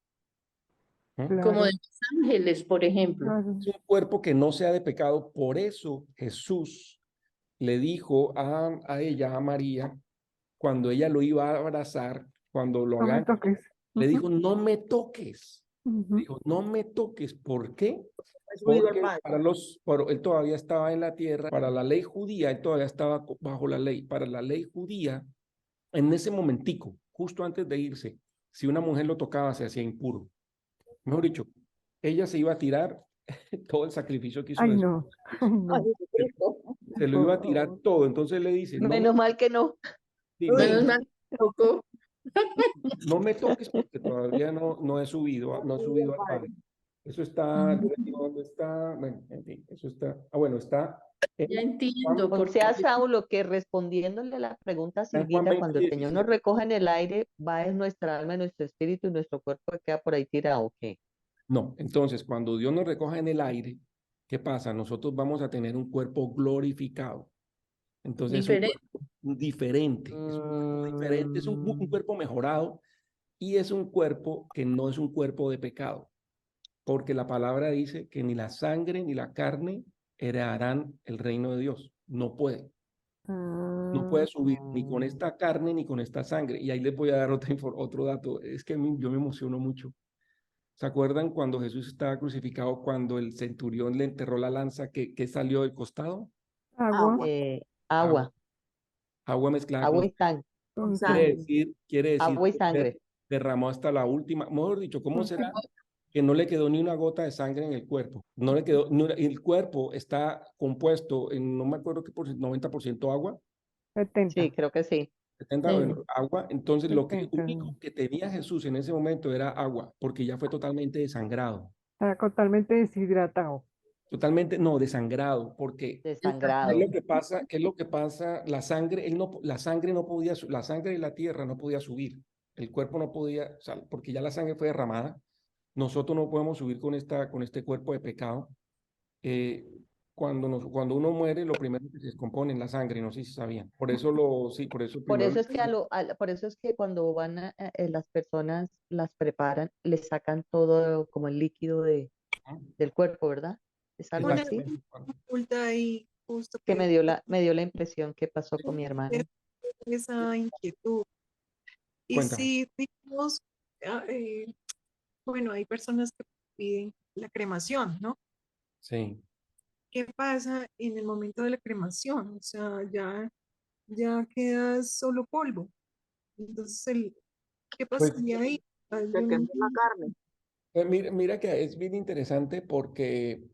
[SPEAKER 2] ¿Mm?
[SPEAKER 3] Como
[SPEAKER 5] Claro,
[SPEAKER 3] de los ángeles, por ejemplo.
[SPEAKER 5] claro.
[SPEAKER 2] Es un cuerpo que no sea de pecado. Por eso Jesús le dijo a ella, a María, cuando ella lo iba a abrazar, cuando lo
[SPEAKER 5] No me
[SPEAKER 2] hagan,
[SPEAKER 5] toques.
[SPEAKER 2] le
[SPEAKER 5] Ujú,
[SPEAKER 2] dijo, no me toques.
[SPEAKER 5] ujú.
[SPEAKER 2] Dijo, no me toques. ¿Por qué?
[SPEAKER 6] He subido al
[SPEAKER 2] Porque
[SPEAKER 6] Padre.
[SPEAKER 2] él todavía estaba en la tierra, para la ley judía, él todavía estaba bajo la ley. Para la ley judía, en ese momentico, justo antes de irse, si una mujer lo tocaba, se hacía impuro. Mejor dicho, ella se iba a tirar todo el sacrificio que hizo
[SPEAKER 5] Ay,
[SPEAKER 2] Jesús.
[SPEAKER 5] no. Ay,
[SPEAKER 6] Ay,
[SPEAKER 5] no.
[SPEAKER 6] Jesucristo.
[SPEAKER 2] Se lo
[SPEAKER 5] Por
[SPEAKER 2] iba a tirar
[SPEAKER 5] favor.
[SPEAKER 2] todo. Entonces le dice,
[SPEAKER 1] Menos mal que no.
[SPEAKER 2] sí,
[SPEAKER 3] Menos
[SPEAKER 6] Uy,
[SPEAKER 3] mal que tocó.
[SPEAKER 2] no me toques porque todavía no he subido, no he
[SPEAKER 6] subido
[SPEAKER 2] subido
[SPEAKER 6] al
[SPEAKER 2] al
[SPEAKER 6] Padre.
[SPEAKER 2] Padre. Eso está, yo les digo dónde está, bueno, en fin, eso está, bueno, está
[SPEAKER 3] Ya
[SPEAKER 2] en
[SPEAKER 3] entiendo,
[SPEAKER 1] O
[SPEAKER 3] porque
[SPEAKER 1] sea, Saulo, que respondiéndole la pregunta a
[SPEAKER 2] Juan
[SPEAKER 1] Silvita,
[SPEAKER 2] 20,
[SPEAKER 1] cuando el Señor nos
[SPEAKER 2] 17.
[SPEAKER 1] recoja en el aire, va en nuestra alma, en nuestro espíritu y nuestro cuerpo que queda por ahí tirado, ¿o qué?
[SPEAKER 2] No, entonces cuando Dios nos recoja en el aire, ¿qué pasa? Nosotros vamos a tener un cuerpo glorificado. Entonces es un
[SPEAKER 3] diferente.
[SPEAKER 2] cuerpo diferente, es un cuerpo diferente, es un cuerpo mejorado y es un cuerpo que no es un cuerpo de pecado, porque la palabra dice que ni la sangre ni la carne heredarán el reino de Dios. No puede. No puede subir ni con esta carne ni con esta sangre. Y ahí les voy a dar otro dato. Es que yo me emociono mucho. ¿Se acuerdan cuando Jesús estaba crucificado, cuando el centurión le enterró la lanza que salió del costado?
[SPEAKER 5] Agua
[SPEAKER 6] Agua
[SPEAKER 2] Agua,
[SPEAKER 1] Agua,
[SPEAKER 2] agua mezclada
[SPEAKER 1] agua
[SPEAKER 2] con
[SPEAKER 1] y sangre,
[SPEAKER 6] con
[SPEAKER 5] con
[SPEAKER 2] quiere
[SPEAKER 6] sangre.
[SPEAKER 5] sangre.
[SPEAKER 2] decir, quiere decir
[SPEAKER 1] agua y
[SPEAKER 2] que
[SPEAKER 1] sangre.
[SPEAKER 2] derramó hasta la última. Mejor dicho, ¿cómo
[SPEAKER 5] Ujú.
[SPEAKER 2] será que no le quedó ni una gota de sangre en el cuerpo? No le quedó, el cuerpo está compuesto en, no me acuerdo qué por 90% agua,
[SPEAKER 1] Sí,
[SPEAKER 5] 70.
[SPEAKER 1] creo que sí.
[SPEAKER 2] 70,
[SPEAKER 3] Sí.
[SPEAKER 2] bueno, agua. Entonces, lo que
[SPEAKER 5] 70.
[SPEAKER 2] único que tenía Jesús en ese momento era agua, porque ya fue totalmente desangrado.
[SPEAKER 5] Está totalmente deshidratado.
[SPEAKER 2] Totalmente, no, desangrado, porque ¿qué es
[SPEAKER 1] Desangrado.
[SPEAKER 2] lo que pasa? ¿Qué es lo que pasa? La sangre, la sangre no podía, la sangre de la tierra no podía subir. El cuerpo no podía, o sea, porque ya la sangre fue derramada. Nosotros no podemos subir con este cuerpo de pecado. Eh, cuando uno muere, lo primero que se descompone es la sangre, no sé si sabían. Sí, por eso
[SPEAKER 1] Por
[SPEAKER 2] primero,
[SPEAKER 1] eso es que por eso es que cuando van las personas las preparan, les sacan todo como el líquido del cuerpo, ¿verdad? ¿Es algo
[SPEAKER 4] Una
[SPEAKER 1] así?
[SPEAKER 2] exactamente.
[SPEAKER 4] consulta ahí, justo
[SPEAKER 1] Que
[SPEAKER 4] que
[SPEAKER 1] me dio la impresión que pasó con mi hermano.
[SPEAKER 4] esa inquietud. Y
[SPEAKER 2] Cuéntame.
[SPEAKER 4] si, digamos, ah, bueno, hay personas que piden la cremación, ¿no?
[SPEAKER 2] Sí.
[SPEAKER 4] ¿Qué pasa en el momento de la cremación? O sea, ya queda solo polvo. Entonces, ¿qué
[SPEAKER 2] Pues
[SPEAKER 4] pasaría ahí? Ah,
[SPEAKER 6] Se
[SPEAKER 4] yo no
[SPEAKER 6] quemó la
[SPEAKER 4] entiendo.
[SPEAKER 6] carne.
[SPEAKER 2] mira que es bien interesante porque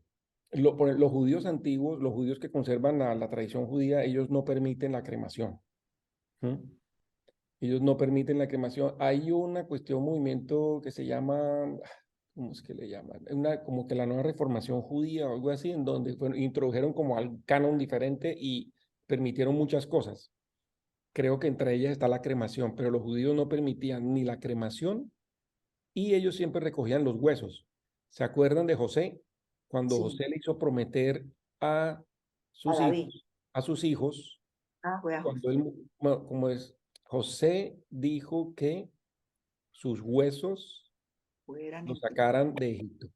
[SPEAKER 2] los judíos antiguos, los judíos que conservan la tradición judía, ellos no permiten la cremación. ¿Mm? Ellos no permiten la cremación. Hay una cuestión, un movimiento que se llama, ¿cómo es que le llaman? Como que la nueva reformación judía o algo así, en donde introdujeron como al canon diferente y permitieron muchas cosas. Creo que entre ellas está la cremación, pero los judíos no permitían ni la cremación y ellos siempre recogían los huesos. ¿Se acuerdan de José? Cuando
[SPEAKER 6] Sí,
[SPEAKER 2] José le hizo prometer a
[SPEAKER 6] a
[SPEAKER 2] sus
[SPEAKER 6] David.
[SPEAKER 2] hijos, a sus hijos,
[SPEAKER 6] Ah, fue a
[SPEAKER 2] cuando
[SPEAKER 6] José.
[SPEAKER 2] él, bueno, como es, José dijo que sus huesos
[SPEAKER 6] Fueran
[SPEAKER 2] los
[SPEAKER 6] entre
[SPEAKER 2] sacaran de Egipto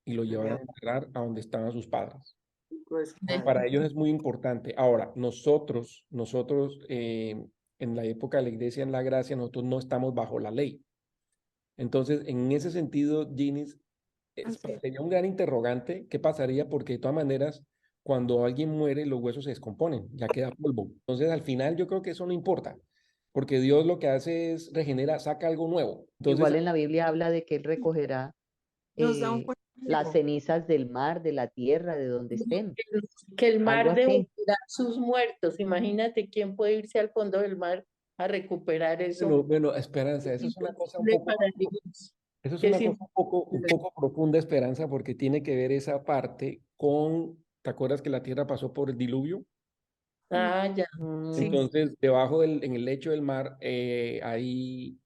[SPEAKER 2] y lo
[SPEAKER 6] los de
[SPEAKER 2] llevaran a enterrar a donde estaban sus padres.
[SPEAKER 6] de su
[SPEAKER 3] De-
[SPEAKER 6] padre.
[SPEAKER 2] Para ellos es muy importante. Ahora, nosotros en la época de la iglesia, en la gracia, nosotros no estamos bajo la ley. Entonces, en ese sentido, Ginis,
[SPEAKER 4] Así es.
[SPEAKER 2] sería un gran interrogante qué pasaría, porque de todas maneras, cuando alguien muere, los huesos se descomponen, ya queda polvo. Entonces, al final, yo creo que eso no importa, porque Dios lo que hace es regenera, saca algo nuevo. Entonces,
[SPEAKER 1] Igual en la Biblia habla de que Él recogerá
[SPEAKER 4] Nos da un
[SPEAKER 1] eh,
[SPEAKER 4] cuerpo
[SPEAKER 1] las
[SPEAKER 4] nuevo.
[SPEAKER 1] cenizas del mar, de la tierra, de donde estén,
[SPEAKER 3] Que el
[SPEAKER 1] algo
[SPEAKER 3] mar
[SPEAKER 1] así.
[SPEAKER 3] devolverá sus muertos. Imagínate quién puede irse al fondo del mar a recuperar eso.
[SPEAKER 2] bueno, Esperanza,
[SPEAKER 3] Es
[SPEAKER 2] eso es una cosa un
[SPEAKER 3] imposible
[SPEAKER 2] poco,
[SPEAKER 3] para Dios.
[SPEAKER 2] eso es
[SPEAKER 3] Es
[SPEAKER 2] una cosa un
[SPEAKER 3] imposible.
[SPEAKER 2] poco profunda, Esperanza, porque tiene que ver esa parte con, ¿te acuerdas que la tierra pasó por el diluvio?
[SPEAKER 4] Mm,
[SPEAKER 3] Ah, ya.
[SPEAKER 4] Sí,
[SPEAKER 1] Mm,
[SPEAKER 2] Entonces, debajo en el lecho del mar,
[SPEAKER 6] Hay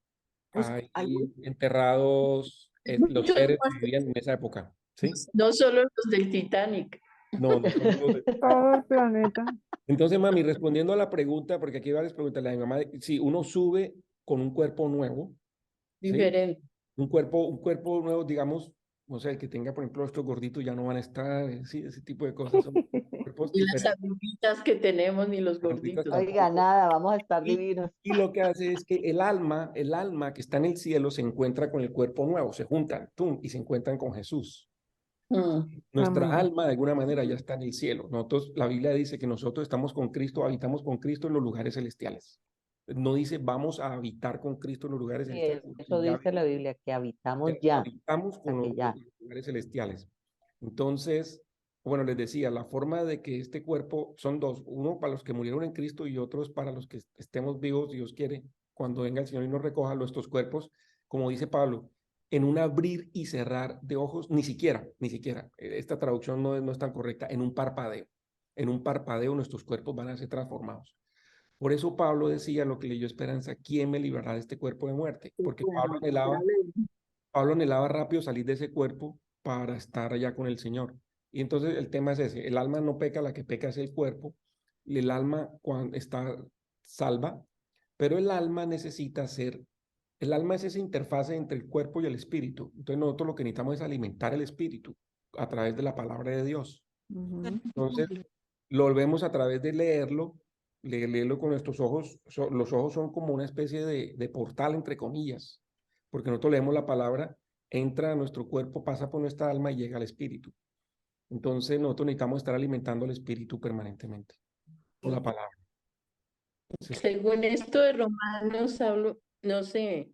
[SPEAKER 2] hay enterrados los
[SPEAKER 3] Muchos
[SPEAKER 2] seres que
[SPEAKER 3] muertos,
[SPEAKER 2] vivían en esa época, ¿sí?
[SPEAKER 3] no solo los del Titanic.
[SPEAKER 2] No, no son los de...
[SPEAKER 5] Todo el planeta.
[SPEAKER 2] Entonces, mami, respondiendo a la pregunta, porque aquí hay varias preguntas, la de mi mamá, si uno sube con un cuerpo nuevo, ¿sí?
[SPEAKER 3] Diferente.
[SPEAKER 2] Un cuerpo nuevo, digamos, no sé, el que tenga, por ejemplo, estos gorditos ya no van a estar, sí, ese tipo de cosas son cuerpos
[SPEAKER 3] Y las
[SPEAKER 2] diferentes.
[SPEAKER 3] arruguitas que tenemos, ni los
[SPEAKER 2] Las gorditas
[SPEAKER 3] gorditos.
[SPEAKER 1] Oiga,
[SPEAKER 2] tampoco.
[SPEAKER 1] nada, vamos a estar
[SPEAKER 2] Y,
[SPEAKER 1] divinos.
[SPEAKER 2] y lo que hace es que el alma que está en el cielo se encuentra con el cuerpo nuevo, se juntan, ¡tum! Y se encuentran con Jesús.
[SPEAKER 3] Mm.
[SPEAKER 2] Nuestra
[SPEAKER 5] Amén.
[SPEAKER 2] alma de alguna manera ya está en el cielo. Nosotros, la Biblia dice que nosotros estamos con Cristo, habitamos con Cristo en los lugares celestiales. No dice vamos a habitar con Cristo en los lugares
[SPEAKER 1] Y
[SPEAKER 2] celestiales,
[SPEAKER 1] eso
[SPEAKER 2] porque ya
[SPEAKER 1] dice la Biblia, que habitamos
[SPEAKER 2] que
[SPEAKER 1] ya,
[SPEAKER 2] habitamos
[SPEAKER 1] o sea,
[SPEAKER 2] con
[SPEAKER 1] que ya.
[SPEAKER 2] los lugares celestiales. Entonces, bueno, les decía, la forma de que este cuerpo son dos, uno para los que murieron en Cristo y otros para los que estemos vivos, Dios quiere, cuando venga el Señor y nos recoja nuestros cuerpos, como dice Pablo, en un abrir y cerrar de ojos, ni siquiera, esta traducción no es tan correcta, en un parpadeo nuestros cuerpos van a ser transformados. Por eso Pablo decía lo que leyó Esperanza, ¿quién me librará de este cuerpo de muerte? Porque
[SPEAKER 6] bueno, ya le-
[SPEAKER 2] Pablo anhelaba rápido salir de ese cuerpo para estar allá con el Señor. Y entonces el tema es ese, el alma no peca, la que peca es el cuerpo, y el alma cuando está salva, pero el alma es esa interfase entre el cuerpo y el espíritu. Entonces nosotros lo que necesitamos es alimentar el espíritu a través de la palabra de Dios.
[SPEAKER 5] Ujú.
[SPEAKER 2] Entonces lo volvemos a través de leerlo, leerlo con nuestros ojos. Los ojos son como una especie de portal, entre comillas, porque nosotros leemos la palabra, entra a nuestro cuerpo, pasa por nuestra alma y llega al espíritu. Entonces nosotros necesitamos estar alimentando el espíritu permanentemente con la palabra. Entonces,
[SPEAKER 3] Según esto de Romanos, hablo, no sé,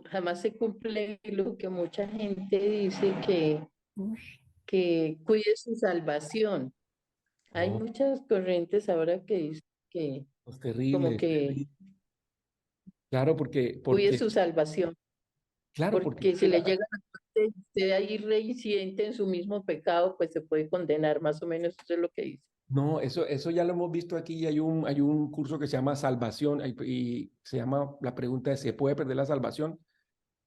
[SPEAKER 3] jamás se cumple lo que mucha gente dice
[SPEAKER 5] Ush.
[SPEAKER 3] que cuide su salvación. Hay
[SPEAKER 2] no,
[SPEAKER 3] muchas corrientes ahora que dicen que
[SPEAKER 2] es
[SPEAKER 3] como
[SPEAKER 2] terrible, es
[SPEAKER 3] que
[SPEAKER 2] terrible. Claro,
[SPEAKER 3] cuide su salvación,
[SPEAKER 2] claro, porque
[SPEAKER 3] porque si le llega la muerte y usted ahí reincidente en su mismo pecado, pues se puede condenar, más o menos eso es lo que dice.
[SPEAKER 2] no, eso ya lo hemos visto aquí. Hay un curso que se llama Salvación y se llama la pregunta de ¿se puede perder la salvación?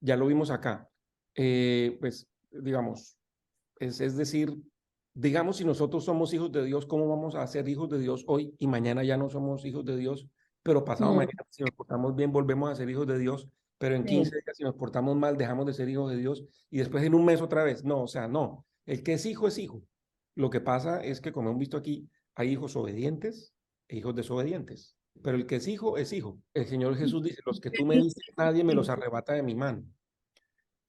[SPEAKER 2] Ya lo vimos acá. Pues, digamos, es decir, digamos, si nosotros somos hijos de Dios, ¿cómo vamos a ser hijos de Dios hoy y mañana ya no somos hijos de Dios? Pero pasado
[SPEAKER 3] Mm,
[SPEAKER 2] mañana, si nos portamos bien, volvemos a ser hijos de Dios, pero en 15
[SPEAKER 3] sí.
[SPEAKER 2] días, si nos portamos mal, dejamos de ser hijos de Dios y después en un mes otra vez. No, o sea, no. El que es hijo es hijo. Lo que pasa es que, como hemos visto aquí, hay hijos obedientes e hijos desobedientes. Pero el que es hijo es hijo. El Señor Jesús dice, los que tú me diste, nadie me los arrebata de mi mano.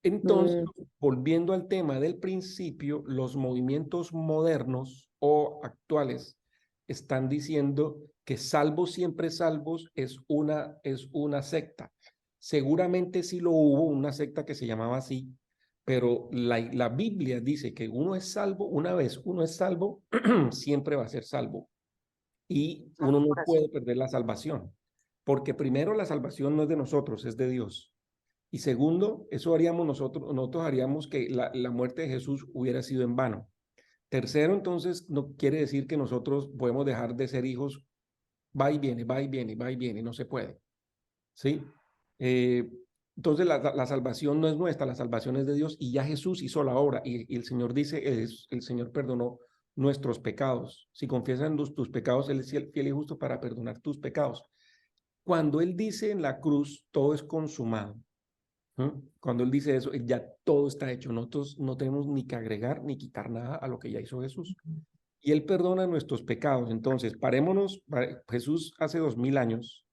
[SPEAKER 2] Entonces,
[SPEAKER 3] Mm,
[SPEAKER 2] volviendo al tema del principio, los movimientos modernos o actuales están diciendo que salvos siempre salvos es una secta. Seguramente sí lo hubo, una secta que se llamaba así, pero la Biblia dice que uno es salvo, una vez uno es salvo, siempre va a ser salvo. Y uno no
[SPEAKER 6] ahora sí,
[SPEAKER 2] puede perder la salvación, porque primero la salvación no es de nosotros, es de Dios. Y segundo, eso haríamos nosotros haríamos que la muerte de Jesús hubiera sido en vano. Tercero, entonces, no quiere decir que nosotros podemos dejar de ser hijos, va y viene, va y viene, va y viene, no se puede. ¿Sí? Eh, entonces, la salvación no es nuestra, la salvación es de Dios y ya Jesús hizo la obra y el Señor dice, el Señor perdonó nuestros pecados. Si confiesan tus pecados, Él es fiel y justo para perdonar tus pecados. Cuando Él dice en la cruz, todo es consumado. Cuando él dice eso, ya todo está hecho. Nosotros no tenemos ni que agregar ni quitar nada a lo que ya hizo Jesús. Y él perdona nuestros pecados. Entonces, parémonos, Jesús hace 2000 años,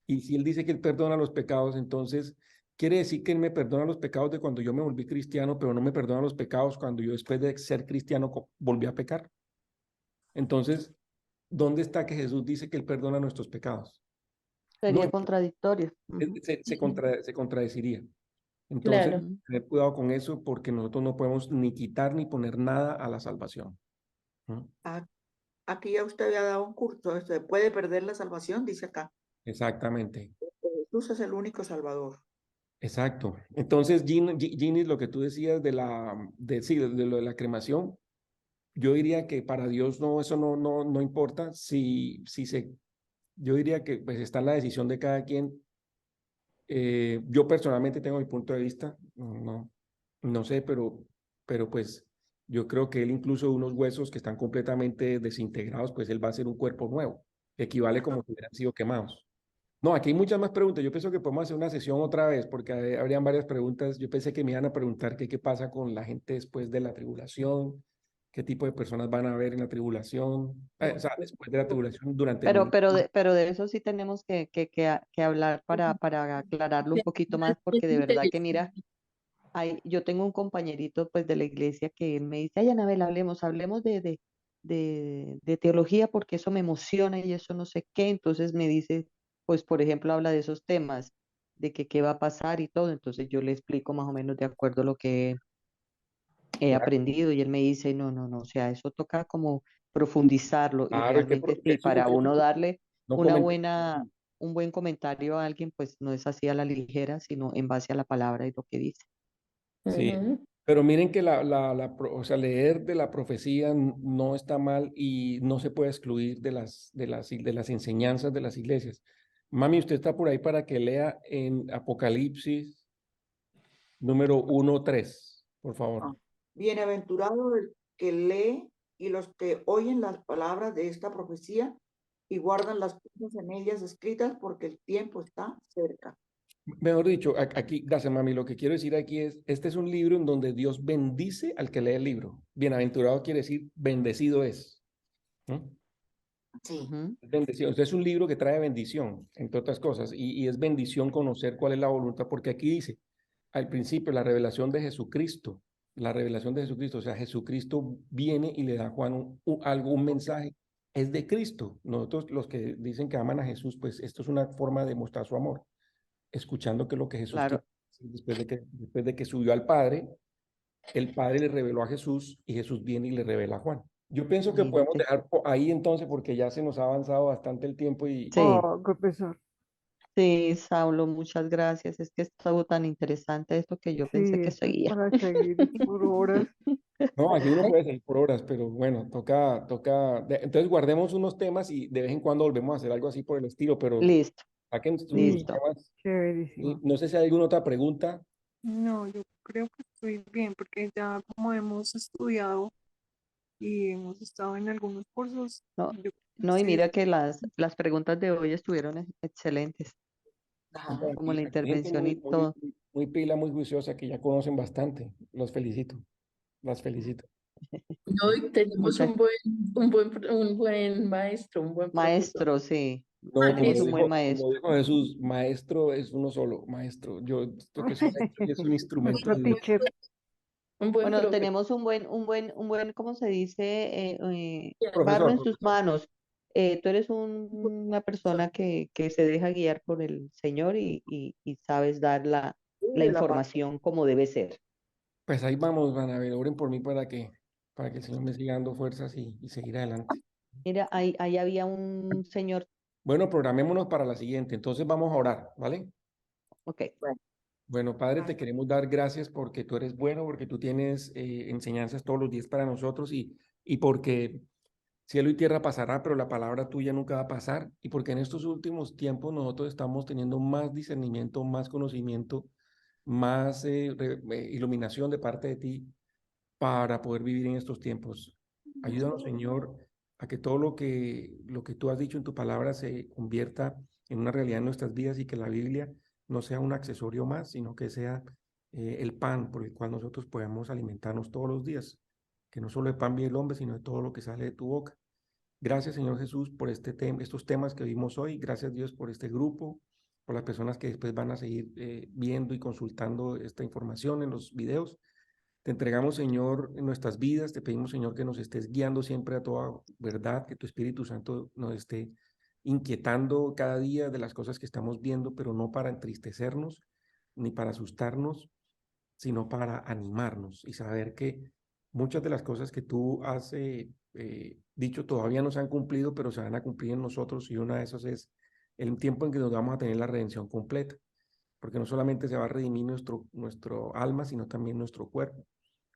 [SPEAKER 2] y si él dice que él perdona los pecados, entonces quiere decir que él me perdona los pecados de cuando yo me volví cristiano, pero no me perdona los pecados cuando yo después de ser cristiano volví a pecar. Entonces, ¿dónde está que Jesús dice que Él perdona nuestros pecados? No,
[SPEAKER 1] Sería contradictorio. Ujú,
[SPEAKER 2] se contradeciría. Entonces,
[SPEAKER 3] Claro.
[SPEAKER 1] ujú.
[SPEAKER 2] tener cuidado con eso porque nosotros no podemos ni quitar ni poner nada a la salvación. ¿No?
[SPEAKER 6] Ah, aquí ya usted había dado un curso, se puede perder la salvación, dice acá.
[SPEAKER 2] Exactamente,
[SPEAKER 6] Jesús es el único salvador.
[SPEAKER 2] exacto. Entonces, Ginny, lo que tú decías sí, de lo de la cremación, yo diría que para Dios no, eso no importa yo diría que pues está en la decisión de cada quien. Yo personalmente tengo mi punto de vista, no sé, pero pues yo creo que él incluso unos huesos que están completamente desintegrados, pues él va a ser un cuerpo nuevo, que equivale como si hubieran sido quemados. No, aquí hay muchas más preguntas. Yo pienso que podemos hacer una sesión otra vez porque habrían varias preguntas. Yo pensé que me iban a preguntar qué pasa con la gente después de la tribulación, qué tipo de personas van a haber en la tribulación, o sea, después de la tribulación, durante el milenio.
[SPEAKER 1] Pero de eso sí tenemos que hablar para aclararlo un poquito más, porque de verdad que mira, yo tengo un compañerito pues de la iglesia que él me dice, ay, Anabel, hablemos de teología porque eso me emociona y eso no sé qué. Entonces me dice, pues por ejemplo, habla de esos temas, de que qué va a pasar y todo. Entonces yo le explico más o menos de acuerdo a lo que he
[SPEAKER 2] Claro,
[SPEAKER 1] aprendido y él me dice, no, o sea, eso toca como profundizarlo y
[SPEAKER 2] claro,
[SPEAKER 1] realmente sí,
[SPEAKER 2] eso es lo
[SPEAKER 1] para
[SPEAKER 2] que
[SPEAKER 1] uno darle
[SPEAKER 2] no
[SPEAKER 1] una
[SPEAKER 2] comenté.
[SPEAKER 1] buena, un buen comentario a alguien, pues no es así a la ligera, sino en base a la palabra y lo que dice.
[SPEAKER 2] Sí,
[SPEAKER 3] Ujú.
[SPEAKER 2] pero miren que o sea, leer de la profecía no está mal y no se puede excluir de las enseñanzas de las iglesias. Mami, usted está por ahí para que lea en Apocalipsis número 1:3, por favor.
[SPEAKER 6] Ah, bienaventurado el que lee y los que oyen las palabras de esta profecía y guardan las cosas en ellas escritas porque el tiempo está cerca.
[SPEAKER 2] Mejor dicho, aquí, gracias, mami, lo que quiero decir aquí es, este es un libro en donde Dios bendice al que lee el libro. Bienaventurado quiere decir bendecido es, ¿no?
[SPEAKER 6] Sí.
[SPEAKER 1] Ujú.
[SPEAKER 2] Bendición. Entonces es un libro que trae bendición, entre otras cosas, y es bendición conocer cuál es la voluntad, porque aquí dice, al principio, la revelación de Jesucristo, o sea, Jesucristo viene y le da a Juan un mensaje, es de Cristo. Nosotros, los que dicen que aman a Jesús, pues esto es una forma de mostrar su amor, escuchando que lo que Jesús
[SPEAKER 1] Claro,
[SPEAKER 2] quiere decir después de que subió al Padre, el Padre le reveló a Jesús y Jesús viene y le revela a Juan. Yo pienso que podemos
[SPEAKER 1] imagínate.
[SPEAKER 2] dejar ahí entonces porque ya se nos ha avanzado bastante el tiempo y
[SPEAKER 1] Sí,
[SPEAKER 5] Oh, qué pesar.
[SPEAKER 1] sí, Saulo, muchas gracias. Es que estuvo tan interesante esto que yo
[SPEAKER 5] Sí,
[SPEAKER 1] pensé que
[SPEAKER 5] esto es
[SPEAKER 1] seguía.
[SPEAKER 5] para seguir por horas.
[SPEAKER 2] no, aquí uno puede seguir por horas, pero bueno, entonces guardemos unos temas y de vez en cuando volvemos a hacer algo así por el estilo, pero
[SPEAKER 1] Listo,
[SPEAKER 2] saquen sus
[SPEAKER 5] Sí,
[SPEAKER 1] listo.
[SPEAKER 2] temas. Y
[SPEAKER 5] chéverísimo.
[SPEAKER 2] no sé si hay alguna otra pregunta.
[SPEAKER 4] No, yo creo que estoy bien porque ya como hemos estudiado y hemos estado en algunos cursos,
[SPEAKER 1] No,
[SPEAKER 4] yo creo que
[SPEAKER 1] no, y
[SPEAKER 4] sí.
[SPEAKER 1] mira que las preguntas de hoy estuvieron excelentes,
[SPEAKER 6] Ajá.
[SPEAKER 1] como la
[SPEAKER 2] Aquí hay gente
[SPEAKER 1] intervención y
[SPEAKER 2] muy, muy,
[SPEAKER 1] todo.
[SPEAKER 2] muy pila, muy juiciosa que ya conocen bastante. Los felicito, las felicito.
[SPEAKER 3] No, y tenemos
[SPEAKER 1] Muchas
[SPEAKER 3] un buen maestro, un buen profesor.
[SPEAKER 1] maestros, sí,
[SPEAKER 2] No,
[SPEAKER 1] tenemos un buen
[SPEAKER 2] como
[SPEAKER 1] maestro.
[SPEAKER 2] dijo Jesús, maestro es uno solo, maestro. Yo esto que soy maestro y es un instrumento
[SPEAKER 5] Nuestro
[SPEAKER 2] de Dios.
[SPEAKER 5] teacher.
[SPEAKER 3] Un buen
[SPEAKER 1] Bueno,
[SPEAKER 3] profesor.
[SPEAKER 1] tenemos ¿cómo se dice? Barro
[SPEAKER 2] Profesor,
[SPEAKER 1] en sus
[SPEAKER 2] profesor.
[SPEAKER 1] manos. Tú eres una persona que se deja guiar por el Señor y sabes dar la
[SPEAKER 6] De la parte.
[SPEAKER 1] información como debe ser.
[SPEAKER 2] Pues ahí vamos, van a ver, oren por mí para que el Señor me siga dando fuerzas y seguir adelante.
[SPEAKER 1] Mira, ahí había un señor,
[SPEAKER 2] Bueno, programémonos para la siguiente. Entonces vamos a orar, ¿vale?
[SPEAKER 1] ok,
[SPEAKER 6] Bueno,
[SPEAKER 2] Bueno, Padre,
[SPEAKER 6] ah,
[SPEAKER 2] te queremos dar gracias porque tú eres bueno, porque tú tienes enseñanzas todos los días para nosotros y porque cielo y tierra pasará, pero la palabra tuya nunca va a pasar. Y porque en estos últimos tiempos nosotros estamos teniendo más discernimiento, más conocimiento, más iluminación de parte de ti para poder vivir en estos tiempos. Ayúdanos, Señor, a que todo lo que tú has dicho en tu palabra se convierta en una realidad en nuestras vidas y que la Biblia no sea un accesorio más, sino que sea el pan por el cual nosotros podamos alimentarnos todos los días. Que no solo el pan vive el hombre, sino de todo lo que sale de tu boca. Gracias, Señor Jesús, por estos temas que vimos hoy. Gracias, Dios, por este grupo, por las personas que después van a seguir viendo y consultando esta información en los videos. Te entregamos, Señor, en nuestras vidas. Te pedimos, Señor, que nos estés guiando siempre a toda verdad, que tu Espíritu Santo nos esté inquietando cada día de las cosas que estamos viendo, pero no para entristecernos ni para asustarnos, sino para animarnos y saber que muchas de las cosas que tú has dicho todavía no se han cumplido, pero se van a cumplir en nosotros, y una de esas es el tiempo en que nos vamos a tener la redención completa, porque no solamente se va a redimir nuestro alma, sino también nuestro cuerpo,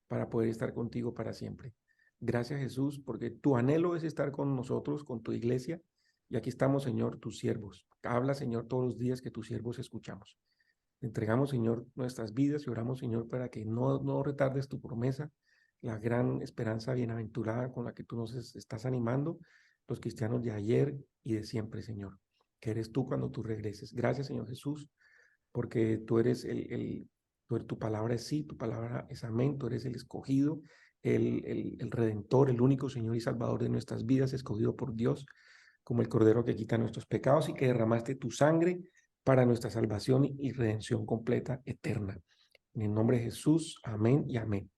[SPEAKER 2] para poder estar contigo para siempre. Gracias, Jesús, porque tu anhelo es estar con nosotros, con tu iglesia, y aquí estamos, Señor, tus siervos. Habla, Señor, todos los días, que tus siervos escuchamos. Te entregamos, Señor, nuestras vidas y oramos, Señor, para que no retardes tu promesa, la gran esperanza bienaventurada con la que tú nos estás animando, los cristianos de ayer y de siempre, Señor, que eres tú cuando tú regreses. Gracias, Señor Jesús, porque tú eres tu palabra es sí, tu palabra es amén, tú eres el escogido, el redentor, el único Señor y Salvador de nuestras vidas, escogido por Dios, como el Cordero que quita nuestros pecados, y que derramaste tu sangre para nuestra salvación y redención completa, eterna. En el nombre de Jesús, amén y amén.